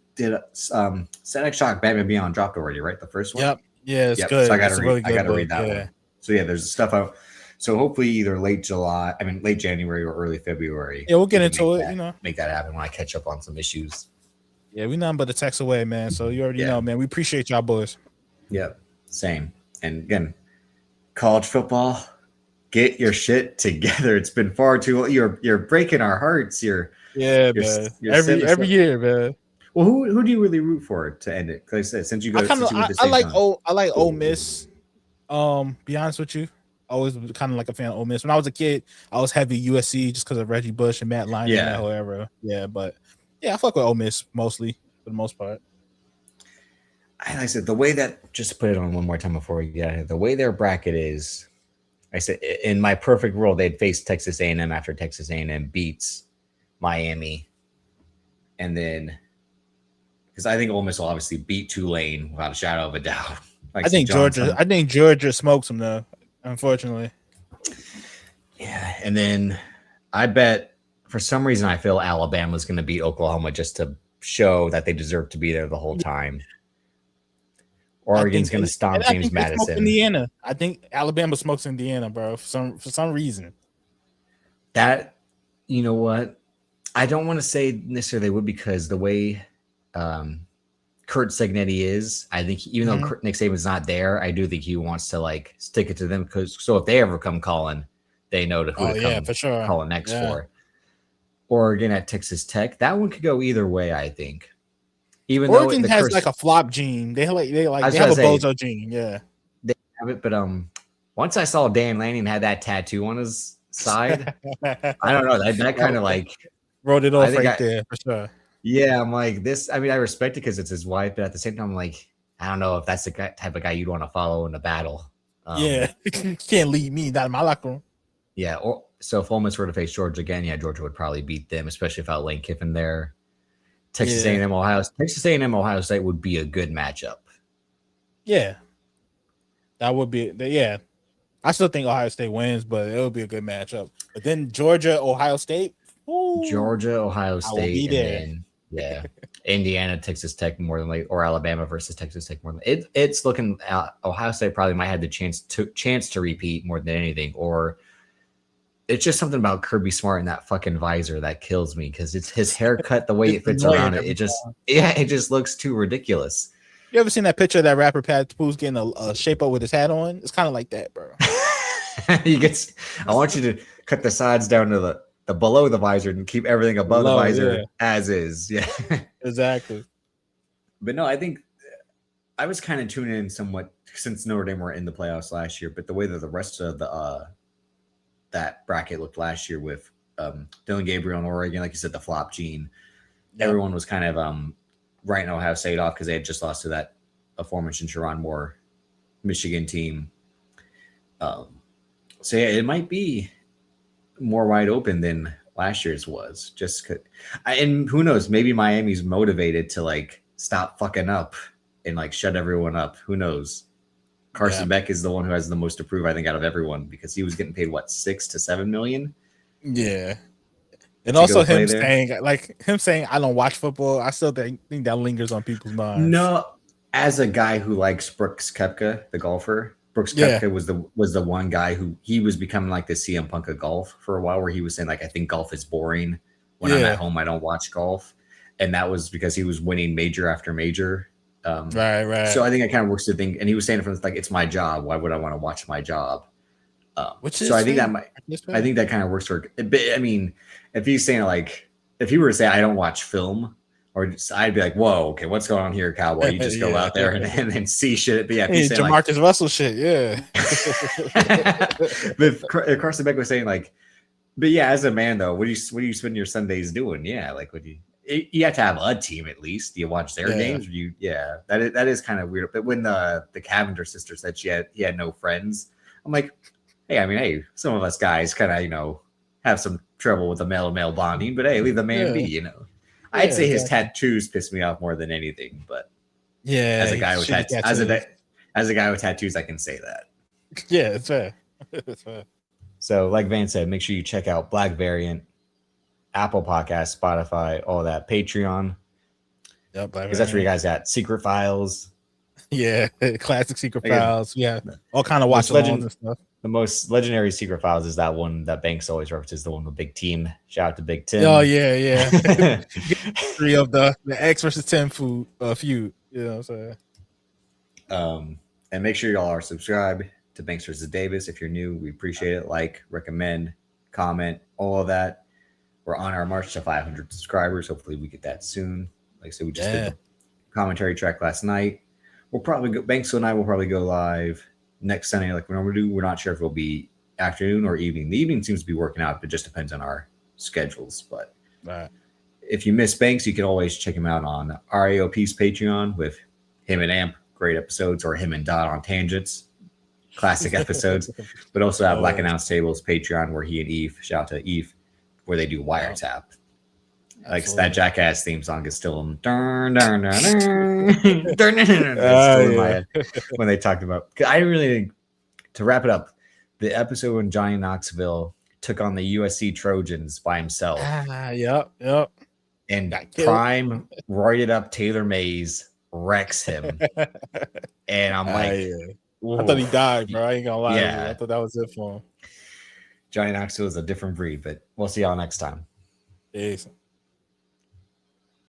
Static Shock Batman Beyond dropped already, right? The first one. Yep. Yeah, it's good. So I gotta read that one. So yeah, there's stuff out. So hopefully either late January or early February. Yeah, we'll get into it, Make that happen when I catch up on some issues. Yeah, we nothing but a text away, man. So you already know, man. We appreciate y'all boys. Yep. Same. And again, college football, get your shit together. It's been far too long. You're breaking our hearts. Man. Every year, man. Well, who do you really root for to end it? Because I said since you go, I like Ole Miss. Be honest with you. Always kind of like a fan of Ole Miss. When I was a kid, I was heavy USC just because of Reggie Bush and Matt Leinart and whoever. Yeah, but I fuck with Ole Miss mostly for the most part. Like I said, the way that, just to put it on one more time before we get out of here, the way their bracket is, I said in my perfect world, they'd face Texas A&M after Texas A&M beats Miami, and then because I think Ole Miss will obviously beat Tulane without a shadow of a doubt. I think Georgia smokes them though. Unfortunately. Yeah. And then I bet for some reason I feel Alabama's going to beat Oklahoma just to show that they deserve to be there the whole time. Oregon's going to stomp James Madison. Indiana. I think Alabama smokes Indiana, bro, for some reason. That, you know what? I don't want to say necessarily they would because the way Kurt Signetti is, I think even though Nick Saban's not there, I do think he wants to like stick it to them because so if they ever come calling, they know who to come for sure. Calling next for. Oregon at Texas Tech, that one could go either way. I think. Even Oregon has like a flop gene, they have a bozo gene. Yeah, they have it. But once I saw Dan Lanning had that tattoo on his side, I don't know that kind of like wrote it off there for sure. Yeah, I'm like this. I mean, I respect it because it's his wife, but at the same time, I'm like, I don't know if that's the type of guy you'd want to follow in a battle. You can't lead me, not in my locker room. Yeah, so if Ole Miss were to face Georgia again, Georgia would probably beat them, especially without Lane Kiffin there. Texas A&M, Ohio State would be a good matchup. Yeah, that would be. Yeah, I still think Ohio State wins, but it would be a good matchup. But then Georgia, Ohio State. Georgia, Ohio State, and then Indiana, Texas Tech more than like, or Alabama versus Texas Tech more than it's looking. Ohio State probably might have the chance to repeat more than anything, or it's just something about Kirby Smart and that fucking visor that kills me because it's his haircut, the way it fits around it. It just looks too ridiculous. You ever seen that picture of that rapper Pat Pooh's getting a shape up with his hat on? It's kind of like that, bro. I want you to cut the sides down to the below the visor and keep everything above the visor as is. Yeah, exactly. But no, I think I was kind of tuning in somewhat since Notre Dame were in the playoffs last year, but the way that the rest of the that bracket looked last year with Dylan Gabriel in Oregon, like you said, the flop gene, everyone was kind of writing Ohio State off because they had just lost to that aforementioned Sharon Moore Michigan team. So yeah, it might be more wide open than last year's was. Just and who knows? Maybe Miami's motivated to like stop fucking up and like shut everyone up. Who knows? Carson Beck is the one who has the most to prove, I think, out of everyone because he was getting paid what, $6 to $7 million. Yeah, and also him saying I don't watch football. I still think that lingers on people's minds. No, as a guy who likes Brooks Koepka, the golfer, Brooks Koepka was the one guy who he was becoming like the CM Punk of golf for a while, where he was saying like, I think golf is boring. When I'm at home, I don't watch golf, and that was because he was winning major after major. Right. So I think it kind of works to think, and he was saying it from like, it's my job. Why would I want to watch my job? So I think that kind of works for. I mean, if he's saying like, if he were to say I don't watch film, or just, I'd be like, whoa, okay, what's going on here, cowboy? You just go out there and then see shit. But yeah, Jamarcus Russell shit, yeah. But Carson Beck was saying like, but yeah, as a man though, what do you spend your Sundays doing? Yeah, like you have to have a team at least. Do you watch their games? That is kind of weird. But when the Cavender sister said he had no friends, I'm like, hey, some of us guys kind of have some trouble with the male bonding, but hey, leave the man be. I'd say his tattoos piss me off more than anything. But as a guy with tattoos, I can say that. Yeah, it's fair. It's fair. So, like Van said, make sure you check out Black Variant, Apple Podcasts, Spotify, all that, Patreon. Yep, because that's where you guys got Secret Files. Yeah, classic Secret Files. Yeah, all kind of watch alongs and stuff. The most legendary Secret Files is that one that Banks always references, the one with Big Team. Shout out to Big Tim. Oh yeah. 3 of the X versus 10 feud. You know what I'm saying? And make sure y'all are subscribed to Banks versus Davis. If you're new, we appreciate it. Like, recommend, comment, all of that. We're on our march to 500 subscribers. Hopefully we get that soon. Like I said, we just did the commentary track last night. We'll probably go, Banks and I will probably go live next Sunday like we normally do. We're not sure if it'll be afternoon or evening. The evening seems to be working out, but it just depends on our schedules. But if you miss Banks, you can always check him out on RAOP's Patreon with him and Amp. Great episodes, or him and Dot on Tangents. Classic episodes. But also have Black Announce Tables Patreon where he and Eve, shout out to Eve, where they do Wiretap. Like that Jackass theme song is still in my head when they talked about. I really think, to wrap it up, the episode when Johnny Knoxville took on the USC Trojans by himself. Yep. And Prime roided up Taylor Mays wrecks him. And I'm like, I thought he died, bro. I ain't gonna lie. Yeah. I thought that was it for him. Johnny Knoxville is a different breed, but we'll see y'all next time. Peace.